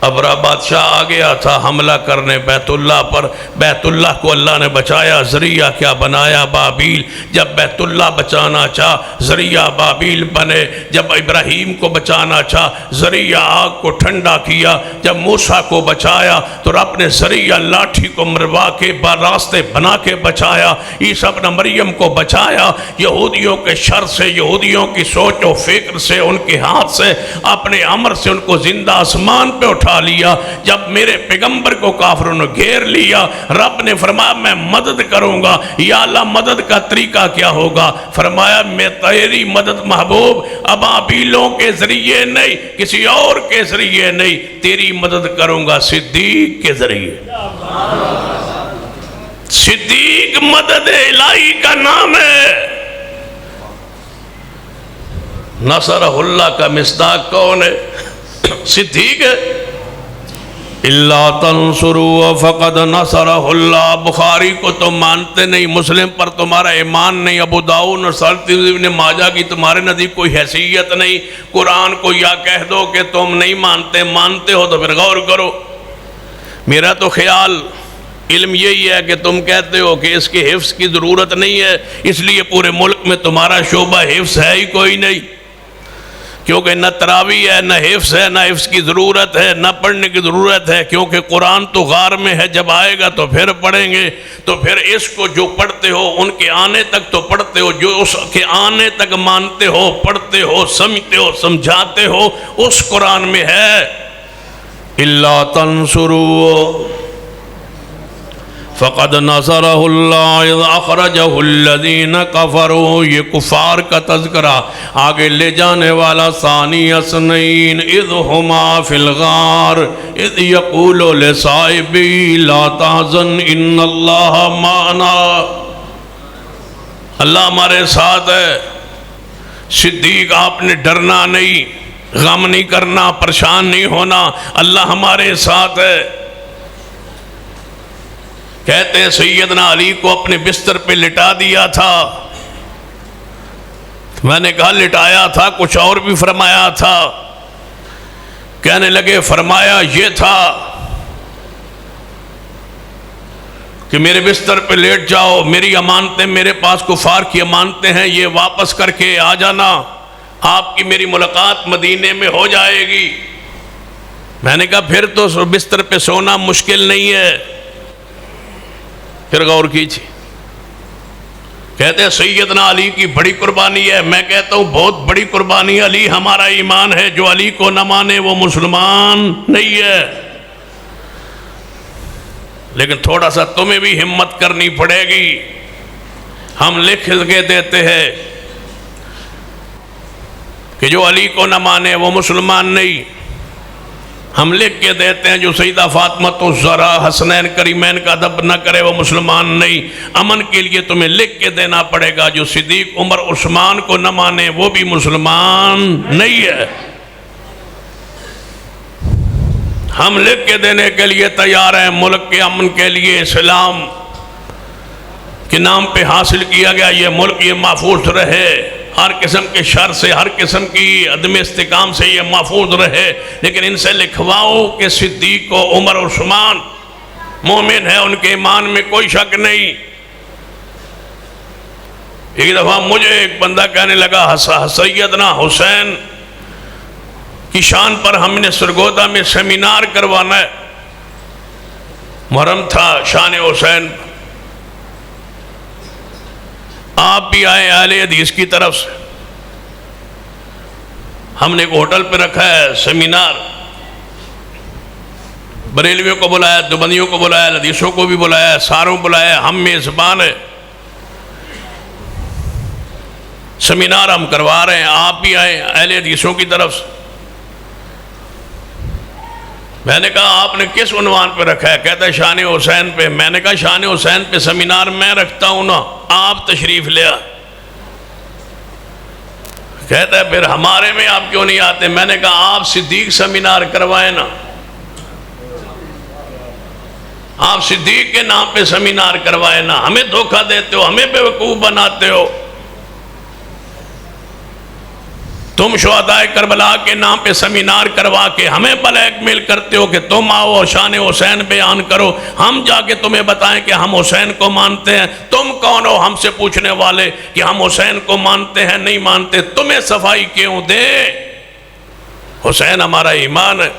[SPEAKER 1] ابرہ بادشاہ آ گیا تھا حملہ کرنے بیت اللہ پر، بیت اللہ کو اللہ نے بچایا۔ ذریعہ کیا بنایا؟ بابیل۔ جب بیت اللہ بچانا چاہ ذریعہ بابیل بنے، جب ابراہیم کو بچانا چاہ ذریعہ آگ کو ٹھنڈا کیا، جب موسیٰ کو بچایا تو رب نے ذریعہ لاٹھی کو مروا کے راستے بنا کے بچایا۔ عیسیٰ ابن مریم کو بچایا یہودیوں کے شر سے، یہودیوں کی سوچ و فکر سے، ان کے ہاتھ سے، اپنے امر سے ان کو زندہ آسمان پہ اٹھا اٹھا لیا. جب میرے پیغمبر کو کافروں نے گھیر لیا، رب نے فرمایا میں مدد کروں گا. یا اللہ مدد کا طریقہ کیا ہوگا؟ فرمایا میں تیری مدد محبوب ابابیلوں کے ذریعے نہیں، کسی اور کے ذریعے نہیں، تیری مدد کروں گا صدیق کے ذریعے. صدیق مدد الہی کا نام ہے. نصرہ اللہ کا مصداق کون ہے؟ صدیق ہے. اللہ تنصروا فقد نصرہ اللہ. بخاری کو تم مانتے نہیں، مسلم پر تمہارا ایمان نہیں، ابو داؤد نسائی ابن ماجہ کی تمہارے نزدیک کوئی حیثیت نہیں. قرآن کو یا کہہ دو کہ تم نہیں مانتے، مانتے ہو تو پھر غور کرو. میرا تو خیال علم یہی ہے کہ تم کہتے ہو کہ اس کے حفظ کی ضرورت نہیں ہے، اس لیے پورے ملک میں تمہارا شعبہ حفظ ہے ہی کوئی نہیں، کیونکہ نہ تراویح ہے، نہ حفظ ہے، نہ حفظ کی ضرورت ہے، نہ پڑھنے کی ضرورت ہے، کیونکہ قرآن تو غار میں ہے، جب آئے گا تو پھر پڑھیں گے. تو پھر اس کو جو پڑھتے ہو ان کے آنے تک تو پڑھتے ہو، جو اس کے آنے تک مانتے ہو، پڑھتے ہو، سمجھتے ہو، سمجھاتے ہو، اس قرآن میں ہے. اللہ تنصروا فقد نصرہ اللہ اذ اخرجہ الذین کفروا. یہ کفار کا تذکرہ آگے لے جانے والا. ثانی اثنین اذ ہما فی الغار اذ یقول لصاحبہ لا تحزن ان اللہ معنا. اللہ ہمارے ساتھ ہے. صدیق آپ نے ڈرنا نہیں، غم نہیں کرنا، پریشان نہیں ہونا، اللہ ہمارے ساتھ ہے. کہتے ہیں سیدنا علی کو اپنے بستر پہ لٹا دیا تھا. میں نے کہا لٹایا تھا، کچھ اور بھی فرمایا تھا. کہنے لگے فرمایا یہ تھا کہ میرے بستر پہ لیٹ جاؤ، میری امانتیں میرے پاس کفار کی امانتیں ہیں، یہ واپس کر کے آ جانا، آپ کی میری ملاقات مدینے میں ہو جائے گی. میں نے کہا پھر تو بستر پہ سونا مشکل نہیں ہے. پھر غور کیجیے. کہتے ہیں سیدنا علی کی بڑی قربانی ہے. میں کہتا ہوں بہت بڑی قربانی علی ہمارا ایمان ہے. جو علی کو نہ مانے وہ مسلمان نہیں ہے. لیکن تھوڑا سا تمہیں بھی ہمت کرنی پڑے گی. ہم لکھ کے دیتے ہیں کہ جو علی کو نہ مانے وہ مسلمان نہیں. ہم لکھ کے دیتے ہیں جو سیدہ فاطمہ الزہرا حسنین کریمین کا ادب نہ کرے وہ مسلمان نہیں. امن کے لیے تمہیں لکھ کے دینا پڑے گا جو صدیق عمر عثمان کو نہ مانے وہ بھی مسلمان نہیں ہے. ہم لکھ کے دینے کے لیے تیار ہیں. ملک کے امن کے لیے اسلام کے نام پہ حاصل کیا گیا یہ ملک یہ محفوظ رہے، ہر قسم کے شر سے، ہر قسم کی عدم استحکام سے یہ محفوظ رہے. لیکن ان سے لکھواؤ کہ صدیق و عمر عثمان مومن ہیں، ان کے ایمان میں کوئی شک نہیں. ایک دفعہ مجھے ایک بندہ کہنے لگا سیدنا حسین کی شان پر ہم نے سرگودا میں سیمینار کروانا ہے. محرم تھا شان حسین. آپ بھی آئے اہل حدیث کی طرف سے. ہم نے ایک ہوٹل پہ رکھا ہے سیمینار. بریلویوں کو بلایا، دیوبندیوں کو بلایا، حدیثوں کو بھی بلایا، ساروں بلایا. ہم میزبان ہیں. سیمینار ہم کروا رہے ہیں. آپ بھی آئے اہل حدیثوں کی طرف سے. میں نے کہا آپ نے کس عنوان پہ رکھا ہے؟ کہتا ہے شان حسین پہ. میں نے کہا شان حسین پہ سیمینار میں رکھتا ہوں نا، آپ تشریف لے آئے. کہتا ہے پھر ہمارے میں آپ کیوں نہیں آتے؟ میں نے کہا آپ صدیق سیمینار کروائے نا، آپ صدیق کے نام پہ سیمینار کروائے نا. ہمیں دھوکہ دیتے ہو، ہمیں بیوقوف بناتے ہو. تم شہداء کربلا کے نام پہ سیمینار کروا کے ہمیں بلیک میل کرتے ہو کہ تم آؤ اور شان حسین بیان کرو. ہم جا کے تمہیں بتائیں کہ ہم حسین کو مانتے ہیں. تم کون ہو ہم سے پوچھنے والے کہ ہم حسین کو مانتے ہیں نہیں مانتے؟ تمہیں صفائی کیوں دے؟ حسین ہمارا ایمان ہے.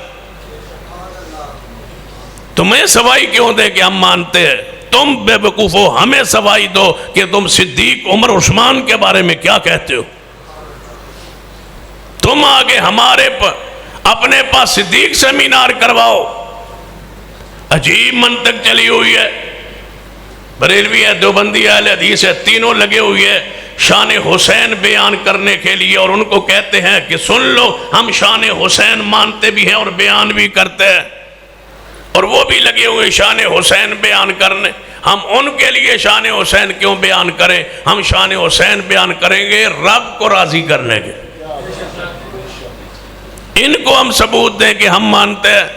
[SPEAKER 1] تمہیں صفائی کیوں دے کہ ہم مانتے ہیں؟ تم بے وقوف ہو، ہمیں صفائی دو کہ تم صدیق عمر عثمان کے بارے میں کیا کہتے ہو. تم آگے ہمارے پر اپنے پاس صدیق سے مینار کرواؤ. عجیب منطق چلی ہوئی ہے. بریلوی ہے, دیوبندی ہے, اہل حدیث ہے, تینوں لگے ہوئی ہے شان حسین بیان کرنے کے لیے, اور ان کو کہتے ہیں کہ سن لو ہم شان حسین مانتے بھی ہیں اور بیان بھی کرتے ہیں, اور وہ بھی لگے ہوئے شان حسین بیان کرنے. ہم ان کے لیے شان حسین کیوں بیان کریں؟ ہم شان حسین بیان کریں گے رب کو راضی کرنے کے. ان کو ہم ثبوت دیں کہ ہم مانتے ہیں.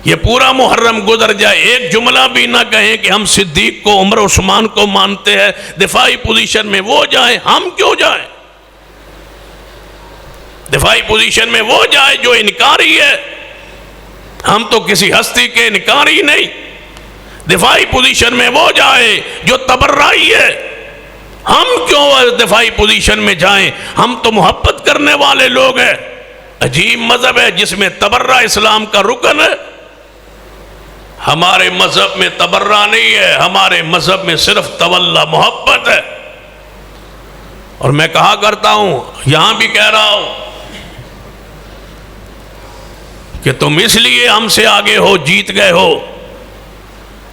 [SPEAKER 1] یہ پورا محرم گزر جائے ایک جملہ بھی نہ کہیں کہ ہم صدیق کو, عمر, عثمان کو مانتے ہیں, دفاعی پوزیشن میں وہ جائیں, ہم کیوں جائیں؟ دفاعی پوزیشن میں وہ جائے جو انکاری ہے, ہم تو کسی ہستی کے انکاری نہیں. دفاعی پوزیشن میں وہ جائے جو تبرعی ہے, ہم کیوں دفاعی پوزیشن میں جائیں؟ ہم تو محبت کرنے والے لوگ ہیں. عجیب مذہب ہے جس میں تبرع اسلام کا رکن ہے. ہمارے مذہب میں تبرع نہیں ہے, ہمارے مذہب میں صرف تولا, محبت ہے. اور میں کہا کرتا ہوں, یہاں بھی کہہ رہا ہوں کہ تم اس لیے ہم سے آگے ہو, جیت گئے ہو,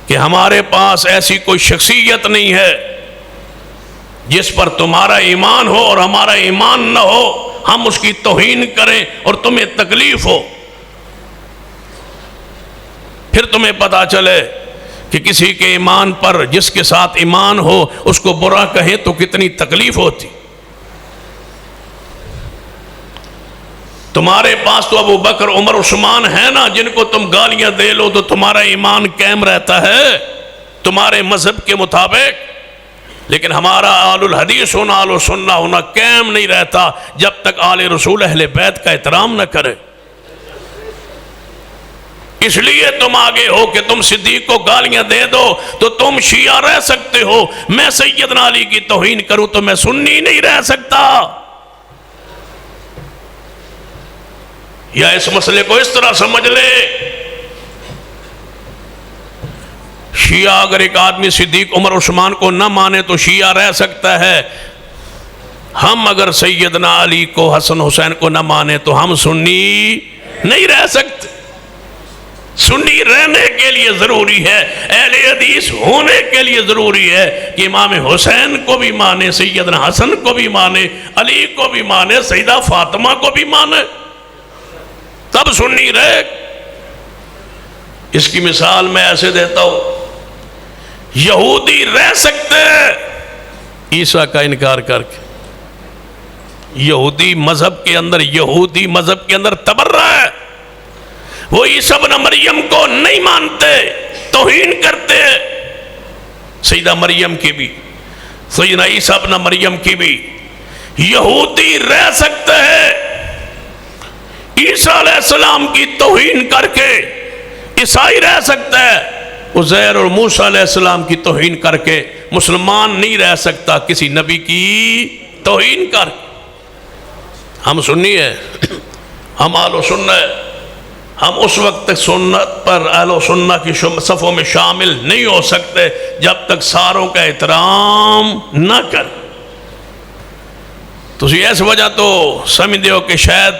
[SPEAKER 1] کہ ہمارے پاس ایسی کوئی شخصیت نہیں ہے جس پر تمہارا ایمان ہو اور ہمارا ایمان نہ ہو, ہم اس کی توہین کریں اور تمہیں تکلیف ہو. پھر تمہیں پتا چلے کہ کسی کے ایمان پر, جس کے ساتھ ایمان ہو, اس کو برا کہیں تو کتنی تکلیف ہوتی. تمہارے پاس تو ابو بکر, عمر, عثمان ہیں نا, جن کو تم گالیاں دے لو تو تمہارا ایمان قائم رہتا ہے تمہارے مذہب کے مطابق. لیکن ہمارا آل الحدیث ہونا, آل السنہ ہونا قائم نہیں رہتا جب تک آل رسول اہل بیت کا احترام نہ کرے. اس لیے تم آگے ہو کہ تم صدیق کو گالیاں دے دو تو تم شیعہ رہ سکتے ہو, میں سیدنا علی کی توہین کروں تو میں سنی نہیں رہ سکتا. یا اس مسئلے کو اس طرح سمجھ لے, شیعہ اگر ایک آدمی صدیق, عمر, عثمان کو نہ مانے تو شیعہ رہ سکتا ہے. ہم اگر سیدنا علی کو, حسن حسین کو نہ مانے تو ہم سنی نہیں رہ سکتے. سنی رہنے کے لیے ضروری ہے, اہل حدیث ہونے کے لیے ضروری ہے کہ امام حسین کو بھی مانے, سیدنا حسن کو بھی مانے, علی کو بھی مانے, سیدہ فاطمہ کو بھی مانے, تب سنی رہے. اس کی مثال میں ایسے دیتا ہوں, یہودی رہ سکتے ہیں عیسیٰ کا انکار کر کے. یہودی مذہب کے اندر تبرع ہے, وہ عیسیٰ ابن مریم کو نہیں مانتے, توہین کرتے ہیں. سیدہ مریم کی بھی, سیدنا عیسیٰ ابن مریم کی بھی. یہودی رہ سکتے ہیں عیسیٰ علیہ السلام کی توہین کر کے, عیسائی رہ سکتا ہے عزیر اور موسیٰ علیہ السلام کی توہین کر کے, مسلمان نہیں رہ سکتا کسی نبی کی توہین کر کے. ہم سنی ہیں, ہم اہل و سنہ ہیں, ہم اس وقت تک سنت پر, اہل و سنہ کی صفوں میں شامل نہیں ہو سکتے جب تک ساروں کا احترام نہ کر. تو اس وجہ تو سمجھتے ہو کہ شاید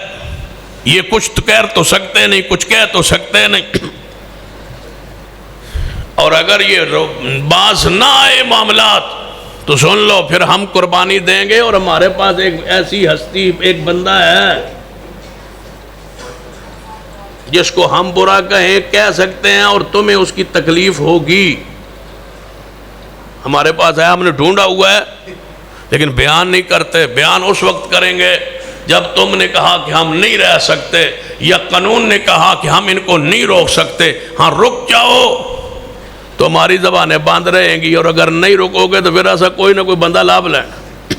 [SPEAKER 1] یہ کچھ تو کہہ تو سکتے نہیں, کچھ کہہ تو سکتے نہیں, اور اگر یہ باز نہ آئے معاملات تو سن لو پھر ہم قربانی دیں گے. اور ہمارے پاس ایک ایسی ہستی, ایک بندہ ہے جس کو ہم برا کہہ سکتے ہیں اور تمہیں اس کی تکلیف ہوگی. ہمارے پاس ہے, ہم نے ڈھونڈا ہوا ہے, لیکن بیان نہیں کرتے. بیان اس وقت کریں گے جب تم نے کہا کہ ہم نہیں رہ سکتے, یا قانون نے کہا کہ ہم ان کو نہیں روک سکتے. ہاں رک جاؤ تو ہماری زبانیں بند رہیں گی, اور اگر نہیں رکو گے تو پھر ایسا کوئی نہ کوئی بندہ لابھ لینا.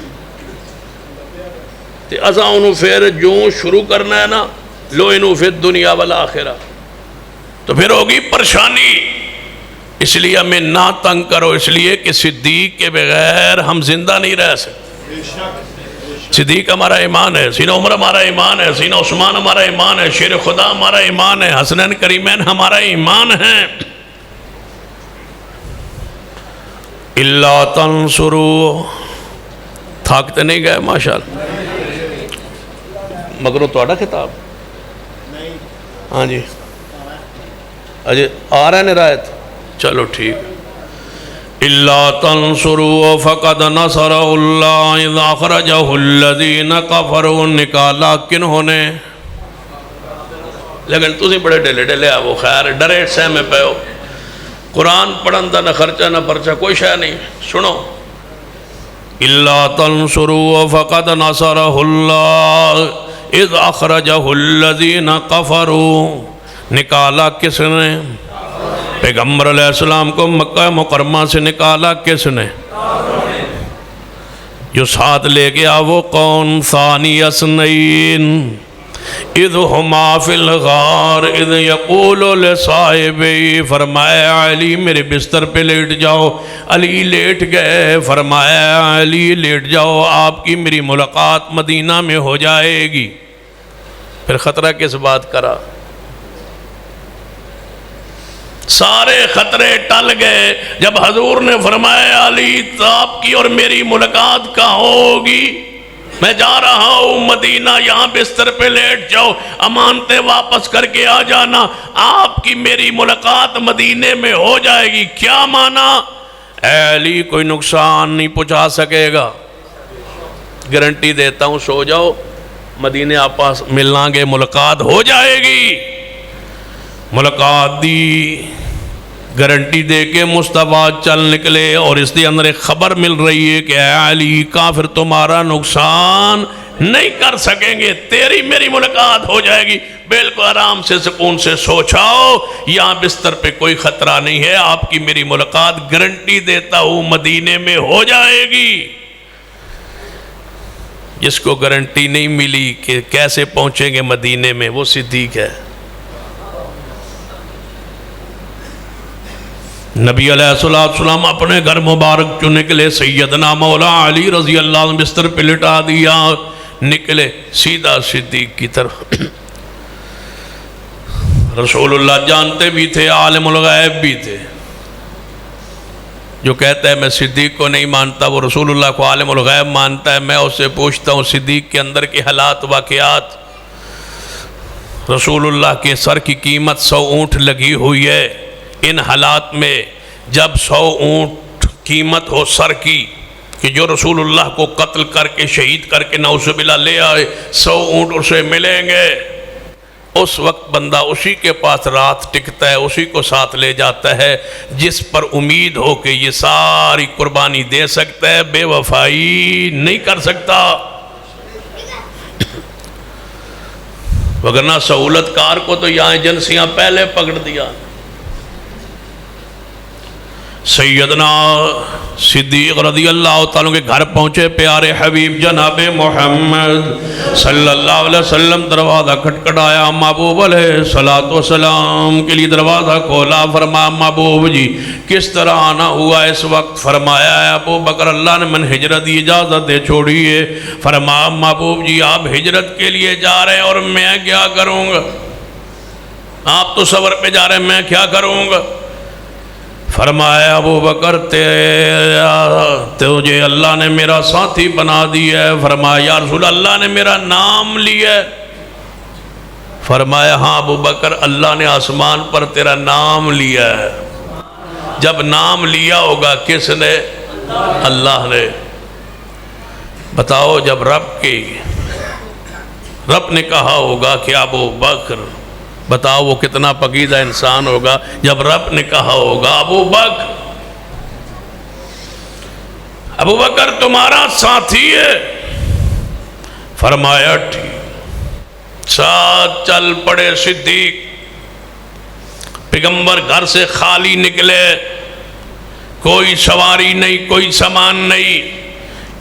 [SPEAKER 1] تو ایسا انہوں پھر جو شروع کرنا ہے نا, لو انہوں پھر دنیا والآخرہ, تو پھر ہوگی پریشانی. اس لیے ہمیں نہ تنگ کرو, اس لیے کہ صدیق کے بغیر ہم زندہ نہیں رہ سکتے. صدیق ہمارا ایمان ہے, سینہ عمر ہمارا ایمان ہے, سینہ عثمان ہمارا ایمان ہے, شیر خدا ہمارا ایمان ہے, حسنین کریمین ہمارا ایمان ہے. اللہ تنصرو, تھاکتے نہیں گئے ماشاءاللہ, مگر وہ توڑا خطاب ہاں جی اجے آ رہا ہے نرایت چلو ٹھیک إِلَّا تَنْصُرُوا فَقَدْ نَصَرَهُ اللَّهُ إِذْ أَخْرَجَهُ الَّذِينَ كَفَرُوا نکالا کنہوں نے لیکن تُسی بڑے ڈیلے ڈیلے آو خیر ڈرے سے میں پہ ہو قرآن پڑھن دا نہ خرچہ نہ پرچہ کوئی شے نہیں سنو إِلَّا تَنْصُرُوا فَقَدْ نَصَرَهُ اللَّهُ إِذْ أَخْرَجَهُ الَّذِينَ كَفَرُوا نکالا کس نے پیغمبر علیہ السلام کو مکہ مکرمہ سے نکالا کس نے جو ساتھ لے گیا وہ کون ثانی اثنین اذ ہما فی الغار اذ یقول لصاحبی فرمایا علی میرے بستر پہ لیٹ جاؤ علی لیٹ گئے فرمایا علی لیٹ جاؤ آپ کی میری ملاقات مدینہ میں ہو جائے گی پھر خطرہ کس بات کرا سارے خطرے ٹل گئے جب حضور نے فرمایا علی آپ کی اور میری ملاقات کہاں ہوگی میں جا رہا ہوں مدینہ یہاں بستر پہ لیٹ جاؤ امانتیں واپس کر کے آ جانا آپ کی میری ملاقات مدینے میں ہو جائے گی کیا مانا اے علی کوئی نقصان نہیں پہنچا سکے گا گارنٹی دیتا ہوں سو جاؤ مدینے آپس ملنا گے ملاقات ہو جائے گی ملاقات دی گارنٹی دے کے مصطفیٰ چل نکلے اور اس دے اندر ایک خبر مل رہی ہے کہ اے علی کافر تمہارا نقصان نہیں کر سکیں گے تیری میری ملاقات ہو جائے گی بالکل آرام سے سکون سے سوچاؤ یہاں بستر پہ کوئی خطرہ نہیں ہے آپ کی میری ملاقات گارنٹی دیتا ہوں مدینے میں ہو جائے گی جس کو گارنٹی نہیں ملی کہ کیسے پہنچیں گے مدینے میں وہ صدیق ہے نبی علیہ السلام اپنے گھر مبارک چو نکلے سیدنا مولا علی رضی اللہ عنہ بستر پہ لٹا دیا نکلے سیدھا صدیق کی طرف رسول اللہ جانتے بھی تھے عالم الغیب بھی تھے جو کہتا ہے میں صدیق کو نہیں مانتا وہ رسول اللہ کو عالم الغیب مانتا ہے میں اس سے پوچھتا ہوں صدیق کے اندر کے حالات واقعات رسول اللہ کے سر کی قیمت 100 اونٹ لگی ہوئی ہے ان حالات میں جب 100 اونٹ قیمت ہو سر کی کہ جو رسول اللہ کو قتل کر کے شہید کر کے نعوذ باللہ لے آئے 100 اونٹ اسے ملیں گے اس وقت بندہ اسی کے پاس رات ٹکتا ہے اسی کو ساتھ لے جاتا ہے جس پر امید ہو کہ یہ ساری قربانی دے سکتا ہے بے وفائی نہیں کر سکتا وگرنہ سہولت کار کو تو یہاں ایجنسیاں پہلے پکڑ دیا سیدنا صدیق رضی اللہ تعالیٰ کے گھر پہنچے پیارے حبیب جناب محمد صلی اللہ علیہ وسلم دروازہ کھٹکھٹایا محبوب علیہ السلام کے لیے دروازہ کھولا فرمایا محبوب جی کس طرح آنا ہوا اس وقت فرمایا ہے ابو بکر اللہ نے من ہجرت کی اجازت دے چھوڑی ہے فرمایا محبوب جی آپ ہجرت کے لیے جا رہے ہیں اور میں کیا کروں گا آپ تو سفر پہ جا رہے ہیں میں کیا کروں گا فرمایا ابو بکر تجھے اللہ نے میرا ساتھی بنا دیا ہے فرمایا یا رسول اللہ نے میرا نام لیا ہے فرمایا ہاں ابو بکر اللہ نے آسمان پر تیرا نام لیا ہے جب نام لیا ہوگا کس نے اللہ نے بتاؤ جب رب نے کہا ہوگا کہ ابو بکر بتاؤ وہ کتنا پاکیزہ انسان ہوگا جب رب نے کہا ہوگا ابو بکر تمہارا ساتھی ہے فرمایا ٹھیک ساتھ چل پڑے صدیق پیغمبر گھر سے خالی نکلے کوئی سواری نہیں کوئی سامان نہیں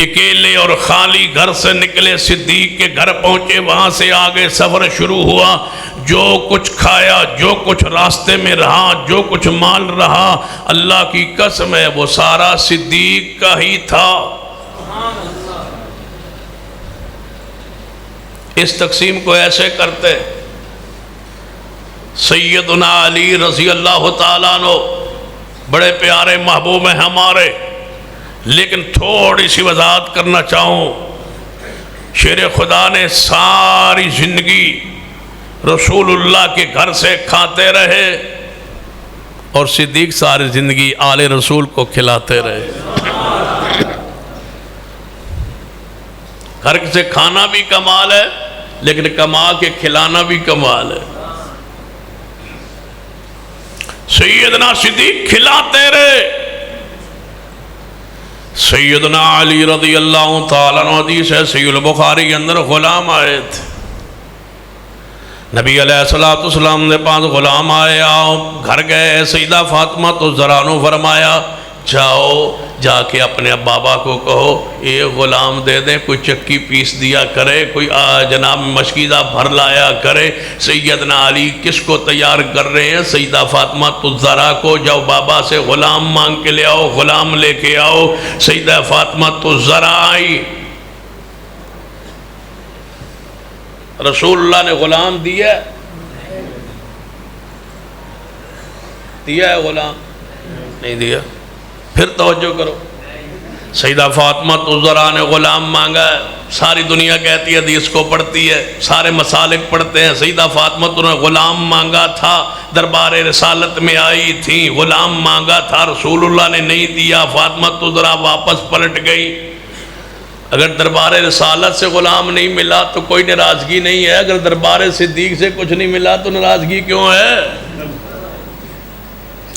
[SPEAKER 1] اکیلے اور خالی گھر سے نکلے صدیق کے گھر پہنچے وہاں سے آگے سفر شروع ہوا جو کچھ کھایا جو کچھ راستے میں رہا جو کچھ مال رہا اللہ کی قسم ہے وہ سارا صدیق کا ہی تھا اس تقسیم کو ایسے کرتے سیدنا علی رضی اللہ تعالیٰ عنہ بڑے پیارے محبوب ہیں ہمارے لیکن تھوڑی سی وضاحت کرنا چاہوں شیر خدا نے ساری زندگی رسول اللہ کے گھر سے کھاتے رہے اور صدیق ساری زندگی آل رسول کو کھلاتے رہے۔ گھر سے کھانا بھی کمال ہے لیکن کما کے کھلانا بھی کمال ہے۔ سیدنا صدیق کھلاتے رہے۔ سیدنا علی رضی اللہ تعالیٰ عنہ، حدیث ہے صحیح البخاری کے اندر، غلام آئے تھے، نبی علیہ السلام نے پاس غلام آئے، آؤ گھر گئے، سیدہ فاطمہ تو ذرانو فرمایا جاؤ جا کے اپنے بابا کو کہو یہ غلام دے دیں، کوئی چکی پیس دیا کرے، کوئی جناب مشکیزہ بھر لایا کرے۔ سیدنا علی کس کو تیار کر رہے ہیں؟ سیدہ فاطمہ الزہرا کو، جاؤ بابا سے غلام مانگ کے لے آؤ، غلام لے کے آؤ۔ سیدہ فاطمہ الزہرا آئی، رسول اللہ نے غلام دیا ہے غلام نہیں دیا؟ پھر توجہ کرو، سیدہ فاطمہ الزہرا نے غلام مانگا ہے، ساری دنیا کہتی ہے، حدیث کو پڑھتی ہے، سارے مسالک پڑھتے ہیں، سیدہ فاطمہ نے غلام مانگا تھا، دربار رسالت میں آئی تھی، غلام مانگا تھا، رسول اللہ نے نہیں دیا، فاطمہ الزہرا واپس پلٹ گئی۔ اگر دربار رسالت سے غلام نہیں ملا تو کوئی ناراضگی نہیں ہے، اگر دربار صدیق سے کچھ نہیں ملا تو ناراضگی کیوں ہے؟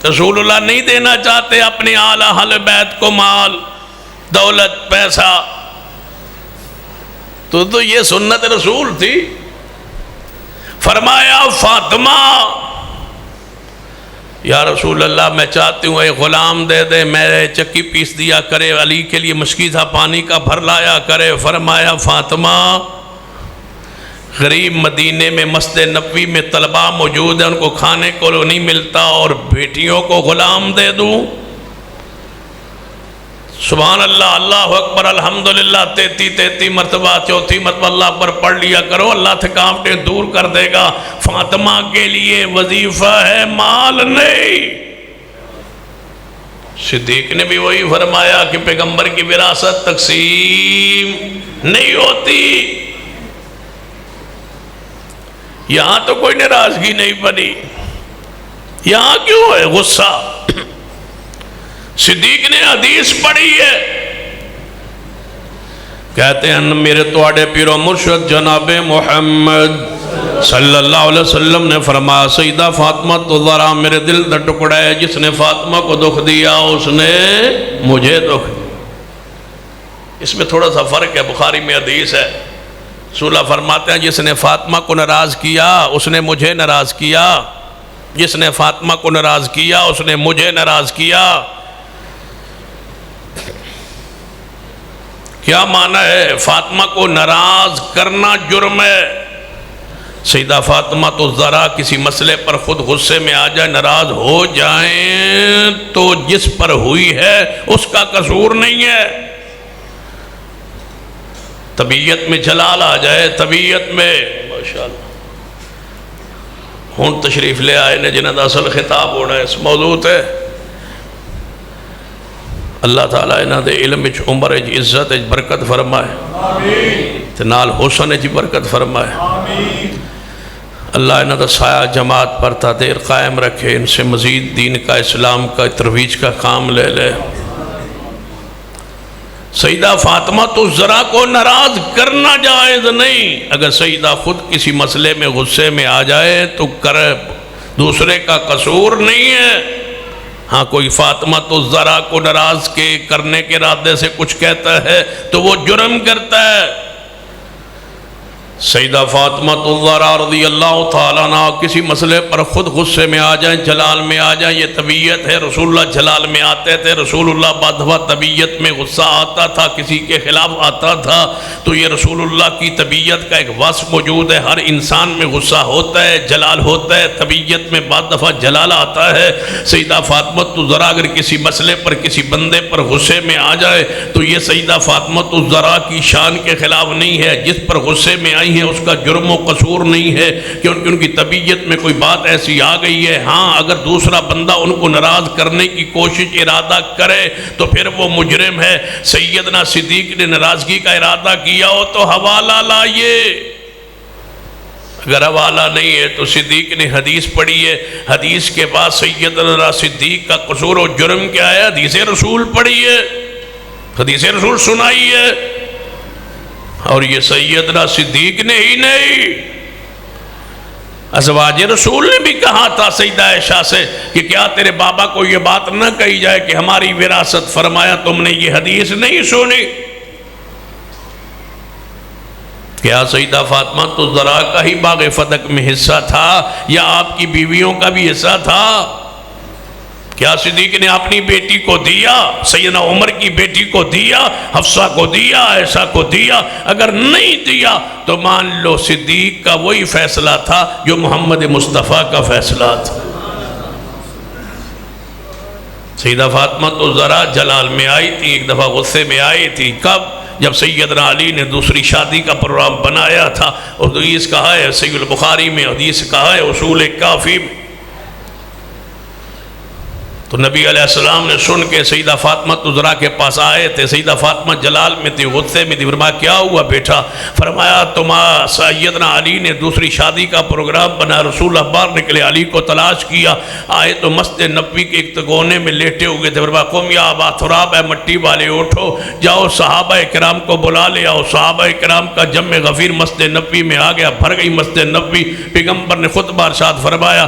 [SPEAKER 1] رسول اللہ نہیں دینا چاہتے اپنے آل اہل بیت کو مال، دولت، پیسہ، تو یہ سنت رسول تھی۔ فرمایا فاطمہ یا رسول اللہ میں چاہتی ہوں ایک غلام دے دے، میرے چکی پیس دیا کرے، علی کے لیے مشکیزہ پانی کا بھر لایا کرے۔ فرمایا فاطمہ غریب مدینے میں مسجد نبوی میں طلباء موجود ہیں، ان کو کھانے کو نہیں ملتا اور بیٹیوں کو غلام دے دوں؟ سبحان اللہ، اللہ اکبر، الحمدللہ 33 مرتبہ، 34 مرتبہ اللہ اکبر پڑھ لیا کرو، اللہ تھکاوٹیں دور کر دے گا۔ فاطمہ کے لیے وظیفہ ہے، مال نہیں۔ صدیق نے بھی وہی فرمایا کہ پیغمبر کی وراثت تقسیم نہیں ہوتی۔ یہاں تو کوئی ناراضگی نہیں بنی، یہاں کیوں ہے غصہ؟ صدیق نے حدیث پڑھی ہے، کہتے ہیں میرے توڑے پیر و مرشد جناب محمد صلی اللہ علیہ وسلم نے فرمایا سیدہ فاطمہ الزہرا میرے دل کا ٹکڑا ہے، جس نے فاطمہ کو دکھ دیا اس نے مجھے دکھ دیا۔ اس میں تھوڑا سا فرق ہے، بخاری میں حدیث ہے، رسول اللہ فرماتے ہیں جس نے فاطمہ کو ناراض کیا اس نے مجھے ناراض کیا، جس نے فاطمہ کو ناراض کیا اس نے مجھے ناراض کیا۔ کیا معنی ہے؟ فاطمہ کو ناراض کرنا جرم ہے۔ سیدہ فاطمہ الزہرا کسی مسئلے پر خود غصے میں آ جائے، ناراض ہو جائیں تو جس پر ہوئی ہے اس کا قصور نہیں ہے۔ طبیعت میں جلال آ جائے، طبیعت میں ماشاءاللہ ہون تشریف لے آئے نے جنہاں دا اصل خطاب ہونا ہے، اس موضوع ہے اللہ تعالیٰ انہاں دے علم وچ عمر وچ عزت وچ برکت فرمائے، آمین، تے نال حسن وچ برکت فرمائے، آمین۔ اللہ انہاں دا سایہ جماعت پر تا دیر قائم رکھے، ان سے مزید دین کا، اسلام کا ترویج کا کام لے لے۔ سیدہ فاطمہ الزہرا کو ناراض کرنا جائز نہیں۔ اگر سیدہ خود کسی مسئلے میں غصے میں آ جائے تو دوسرے کا قصور نہیں ہے۔ ہاں کوئی فاطمہ الزہرا کو ناراض کرنے کے ارادے سے کچھ کہتا ہے تو وہ جرم کرتا ہے۔ سیدہ فاطمہ الزہرا رضی اللہ تعالیٰ عنہ کسی مسئلے پر خود غصے میں آ جائیں، جلال میں آ جائیں، یہ طبیعت ہے۔ رسول اللہ جلال میں آتے تھے، رسول اللہ بعض دفعہ طبیعت میں غصہ آتا تھا، کسی کے خلاف آتا تھا، تو یہ رسول اللہ کی طبیعت کا ایک وصف موجود ہے۔ ہر انسان میں غصہ ہوتا ہے، جلال ہوتا ہے، طبیعت میں بعض دفعہ جلال آتا ہے۔ سیدہ فاطمہ الزہرا اگر کسی مسئلے پر کسی بندے پر غصے میں آ جائے تو یہ سیدہ فاطمہ الزہرا کی شان کے خلاف نہیں ہے۔ جس پر غصے میں آئی ہیں اس کا جرم و قصور نہیں ہے کیونکہ ان کی طبیعت میں کوئی بات ایسی آ گئی ہے۔ ہاں اگر دوسرا بندہ ان کو ناراض کرنے کی کوشش ارادہ کرے تو پھر وہ مجرم ہے۔ سیدنا صدیق نے ناراضگی کا ارادہ کیا ہو تو حوالہ لائیے، اگر حوالہ نہیں ہے تو صدیق نے حدیث پڑھی ہے، حدیث کے بعد سیدنا صدیق کا قصور و جرم کیا ہے؟ حدیث رسول پڑھی ہے، حدیث رسول سنائی ہے۔ اور یہ سیدنا صدیق نے ہی نہیں، ازواج رسول نے بھی کہا تھا سیدہ عائشہ سے کہ کیا تیرے بابا کو یہ بات نہ کہی جائے کہ ہماری وراثت فرمایا تم نے یہ حدیث نہیں سنی؟ کیا سیدہ فاطمہ تو ذرا کا ہی باغ فتح میں حصہ تھا یا آپ کی بیویوں کا بھی حصہ تھا؟ کیا صدیق نے اپنی بیٹی کو دیا، سیدنا عمر کی بیٹی کو دیا، حفصہ کو دیا، عائشہ کو دیا؟ اگر نہیں دیا تو مان لو صدیق کا وہی فیصلہ تھا جو محمد مصطفیٰ کا فیصلہ تھا۔ سیدہ فاطمہ تو ذرا جلال میں آئی تھی، ایک دفعہ غصے میں آئی تھی۔ کب؟ جب سیدنا علی نے دوسری شادی کا پروگرام بنایا تھا، اور حدیث کہا ہے صحیح البخاری میں، حدیث کہا ہے اصول کافی میں، تو نبی علیہ السلام نے سن کے سیدہ فاطمہ زہرا کے پاس آئے تھے۔ سیدہ فاطمہ جلال میں تھی، غصے میں تھی۔ فرمایا کیا ہوا بیٹا؟ فرمایا تمہارا سیدنا علی نے دوسری شادی کا پروگرام بنا، رسول اللہ باہر نکلے، علی کو تلاش کیا، آئے تو مسجد نبوی کے ایک کونے میں لیٹے ہوئے تھے۔ فرمایا قم یا ابا تراب، اے مٹی والے اٹھو، جاؤ صحابہ کرام کو بلا لے آؤ۔ صحابہ کرام کا جمع غفیر مسجد نبوی میں آ گیا، بھر گئی مسجد نبوی۔ پیغمبر نے خطبہ ارشاد فرمایا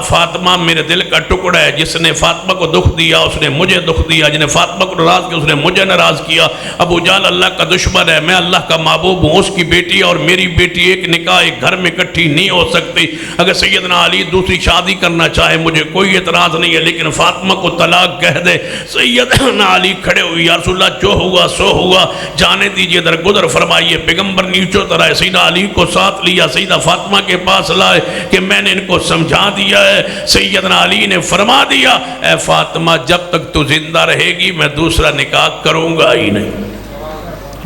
[SPEAKER 1] فاطمہ میرے دل کا ٹکڑا ہے، جس نے فاطمہ کو دکھ دیا اس نے مجھے دکھ دیا، جس نے فاطمہ کو ناراض کیا اس نے مجھے ناراض کیا۔ ابو جہل اللہ کا دشمن ہے، میں اللہ کا محبوب ہوں، اس کی بیٹی اور میری بیٹی ایک نکاح ایک گھر میں اکٹھی نہیں ہو سکتی۔ اگر سیدنا علی دوسری شادی کرنا چاہے مجھے کوئی اعتراض نہیں ہے، لیکن فاطمہ کو طلاق کہہ دے۔ سیدنا علی کھڑے ہوئے، یا رسول اللہ جو ہوا سو ہوا، جانے دیجئے درگزر فرمائیے۔ پیغمبر نیچو طرح سیدنا علی کو ساتھ لیا، سیدہ فاطمہ کے پاس لائے کہ میں نے ان کو سمجھا دیا ہے۔ سیدنا علی نے فرما دیا اے فاطمہ جب تک تو زندہ رہے گی میں دوسرا نکاح کروں گا ہی نہیں۔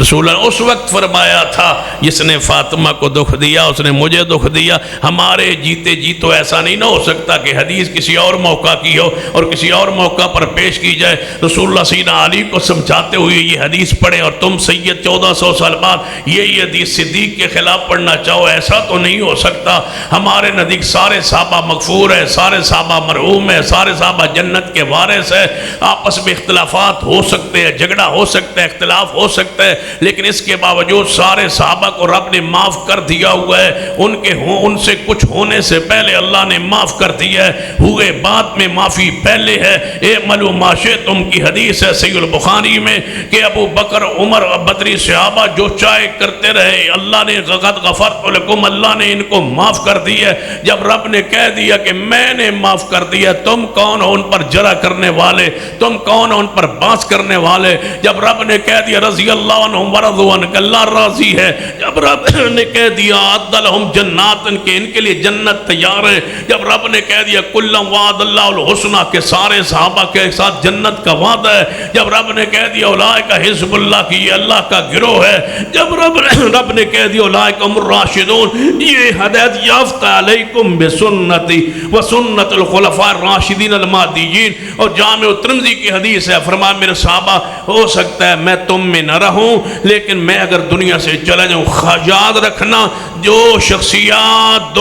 [SPEAKER 1] رسول اللہ اس وقت فرمایا تھا جس نے فاطمہ کو دکھ دیا اس نے مجھے دکھ دیا۔ ہمارے جیتے جی تو ایسا نہیں نہ ہو سکتا کہ حدیث کسی اور موقع کی ہو اور کسی اور موقع پر پیش کی جائے۔ رسول اللہ سیدنا علی کو سمجھاتے ہوئے یہ حدیث پڑھے اور تم سید 1400 سال بعد یہ حدیث صدیق کے خلاف پڑھنا چاہو، ایسا تو نہیں ہو سکتا۔ ہمارے نزدیک سارے صحابہ مغفور ہیں، سارے صحابہ مرحوم ہیں، سارے صحابہ جنت کے وارث ہیں۔ آپس میں اختلافات ہو سکتے ہیں، جھگڑا ہو سکتا ہے، اختلاف ہو سکتا ہے، لیکن اس کے باوجود سارے صحابہ کو رب نے معاف کر دیا ہوا ہے۔ ان سے کچھ ہونے سے پہلے اللہ نے معاف کر دیا ہے، ہوئے بعد میں معافی پہلے ہے۔ اعملوا ما شئتم کی حدیث ہے صحیح البخاری میں کہ ابو بکر عمر بدری صحابہ جو چاہے کرتے رہے، اللہ نے قد غفرت لکم، اللہ نے ان کو معاف کر دیا ہے۔ جب رب نے کہہ دیا کہ میں نے معاف کر دیا، تم کون ہو ان پر جرح کرنے والے؟ تم کون ہو ان پر بانس کرنے والے؟ جب رب نے کہہ دیا رضی اللہ عنہم ورضوا عنہ، اللہ راضی ہے۔ جب رب نے کہہ دیا اعد لہم جنات، ان کے لیے جنت تیار ہے۔ جب رب نے کہہ دیا کلا وعد اللہ الحسنی، کہ سارے صحابہ کے ساتھ جنت کا وعدہ ہے۔ جب رب نے کہہ دیا اولئک حزب اللہ، کی یہ اللہ کا گروہ ہے۔ جب رب نے کہہ دیا اولئک هم الراشدون، یہ ہدایت یافتہ، علیکم بسنتی وسنت الخلفاء الراشدین المہدیین۔ اور جامع ترمذی کی حدیث ہے، فرمایا میرے صحابہ ہو سکتا ہے میں تم میں نہ رہوں لیکن میں اگر دنیا سے چلا جاؤں، یاد رکھنا دو شخصیات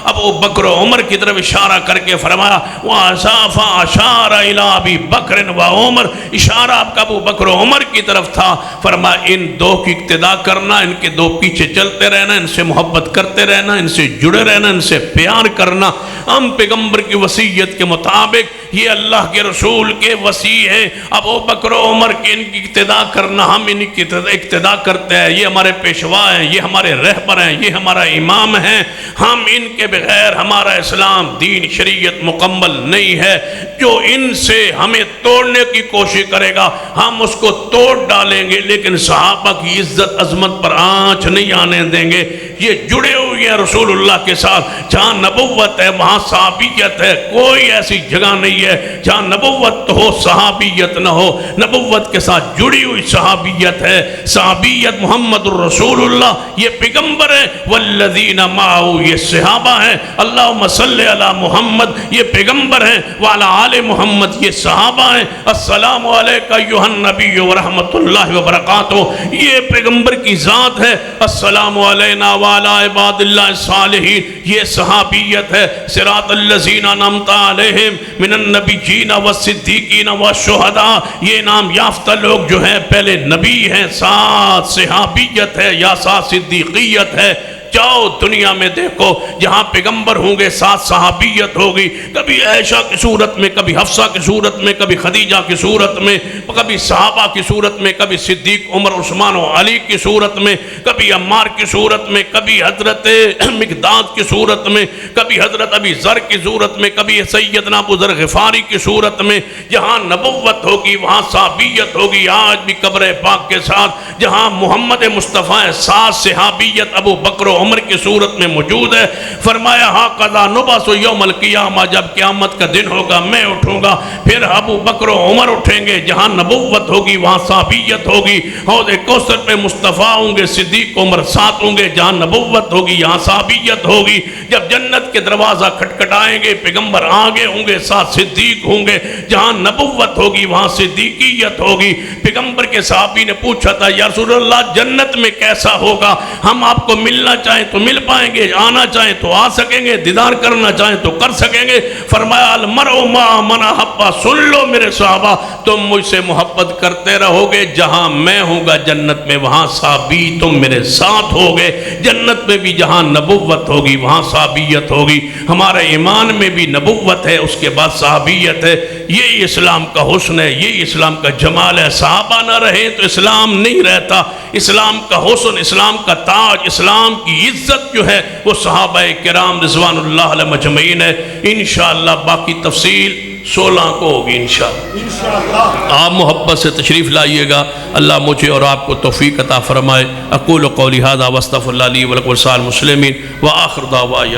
[SPEAKER 1] ابو بکر و عمر کی طرف اشارہ کر کے فرمایا وَأَشَافَ أَشَارَ إِلَىٰ أَبِي بَكْرٍ وَعُمَرٍ، اشارہ آپ کا ابو بکر و عمر کی طرف تھا۔ فرمایا ان دو کی اقتداء کرنا، ان کے دو پیچھے چلتے رہنا، ان سے محبت کرتے رہنا، ان سے جڑے رہنا، ان سے پیار کرنا۔ ہم پیغمبر کی وصیت کے مطابق یہ اللہ کے رسول کے وصی ہے، ابو بکر و عمر کے ان کی اقتداء کرنا، ہم ان کی اقتداء کرتے ہیں۔ یہ ہمارے پیشوا ہیں، یہ ہمارے رہبر ہیں، یہ ہمارا امام ہیں۔ ہم ان کے بغیر ہمارا اسلام دین شریعت مکمل نہیں ہے۔ جو ان سے ہمیں توڑنے کی کوشش کرے گا ہم اس کو توڑ ڈالیں گے، لیکن صحابہ کی عزت عظمت پر آنچ نہیں آنے دیں گے۔ یہ جڑے ہوئے ہیں رسول اللہ کے ساتھ، جہاں نبوت ہے وہاں صحابیت ہے۔ کوئی ایسی جگہ نہیں ہے جہاں نبوت ہو صحابیت نہ ہو، نبوت کے ساتھ جڑی ہوئی صحابیت ہے۔ صحابیت محمد الرسول اللہ یہ پیغمبر ہے، والذین معه یہ صحابہ ہیں، اللہم صلی علی محمد یہ پیغمبر ہیں، وعلی آل محمد یہ صحابہ ہیں، السلام علیکہ ایھا النبی ورحمۃ اللہ وبرکاتہ یہ پیغمبر کی ذات ہے، السلام علینا وعلی عباد اللہ الصالحین، یہ صحابیت ہے۔ صراط الذین انعمت علیہم من النبیین والصدیقین والشہداء، یہ نام یافتہ لوگ جو ہیں پہلے نبی ہیں، ساتھ صحابیت ہے یا ساتھ صدیقیت ہے۔ جاؤ دنیا میں دیکھو، جہاں پیغمبر ہوں گے ساتھ صحابیت ہوگی، کبھی عائشہ کی صورت میں، کبھی حفصہ کی صورت میں، کبھی خدیجہ کی صورت میں، کبھی صحابہ کی صورت میں، کبھی صدیق عمر عثمان و علی کی صورت میں، کبھی عمار کی صورت میں، کبھی حضرت مقداد کی صورت میں، کبھی حضرت ابی ذر کی صورت میں، کبھی سیدنا ابو ذر غفاری کی صورت میں۔ جہاں نبوت ہوگی وہاں صحابیت ہوگی۔ آج بھی قبر پاک کے ساتھ جہاں محمد مصطفیٰ ساتھ صحابیت ابو بکر و عمر کی صورت میں موجود ہے۔ فرمایا ہا قضا نبعث یوم القیامہ، جب قیامت کا دن ہوگا میں اٹھوں گا، پھر ابو بکر و عمر اٹھیں گے۔ جہاں نبوت ہوگی وہاں صحابیت ہوگی۔ حوض کوثر پہ مصطفیٰ ہوں گے، صدیق عمر ساتھ ہوں گے۔ جہاں نبوت ہوگی یہاں صحابیت ہوگی۔ جب جنت کے دروازہ کھٹکھٹائیں گے پیغمبر آگے ہوں گے، ساتھ صدیق ہوں گے۔ جہاں نبوت ہوگی وہاں صدیقیت ہوگی۔ پیغمبر کے صحابی نے پوچھا تھا یا رسول اللہ جنت میں کیسا ہوگا؟ ہم آپ کو ملنا چاہیں تو مل پائیں گے، آنا چاہیں تو آ سکیں گے، دیدار کرنا چاہیں تو کر سکیں گے۔ فرمایا المرء مع من احب، سن لو میرے صحابہ، تم مجھ سے محبت کرتے رہو گے، جہاں میں ہوں گا جنت میں وہاں صحابی تم میرے ساتھ ہوگے۔ جنت میں بھی جہاں نبوت ہوگی وہاں صحابیت ہوگی۔ ہمارے ایمان میں بھی نبوت ہے، اس کے بعد صحابیت ہے۔ یہی اسلام کا حسن ہے، یہی اسلام کا جمال ہے۔ صحابہ نہ رہے تو اسلام نہیں رہتا۔ اسلام کا حسن، اسلام کا تاج، اسلام کی عزت جو ہے وہ صحابہ کرام رضوان اللہ علیہ مجمعین ہے۔ انشاءاللہ باقی تفصیل 16 کو ہوگی انشاءاللہ۔ آپ محبت سے تشریف لائیے گا۔ اللہ مجھے اور آپ کو توفیق عطا فرمائے۔ اقول قولی ھذا واستغفر اللہ لی ولکم ولسائر المسلمین وآخر دعوانا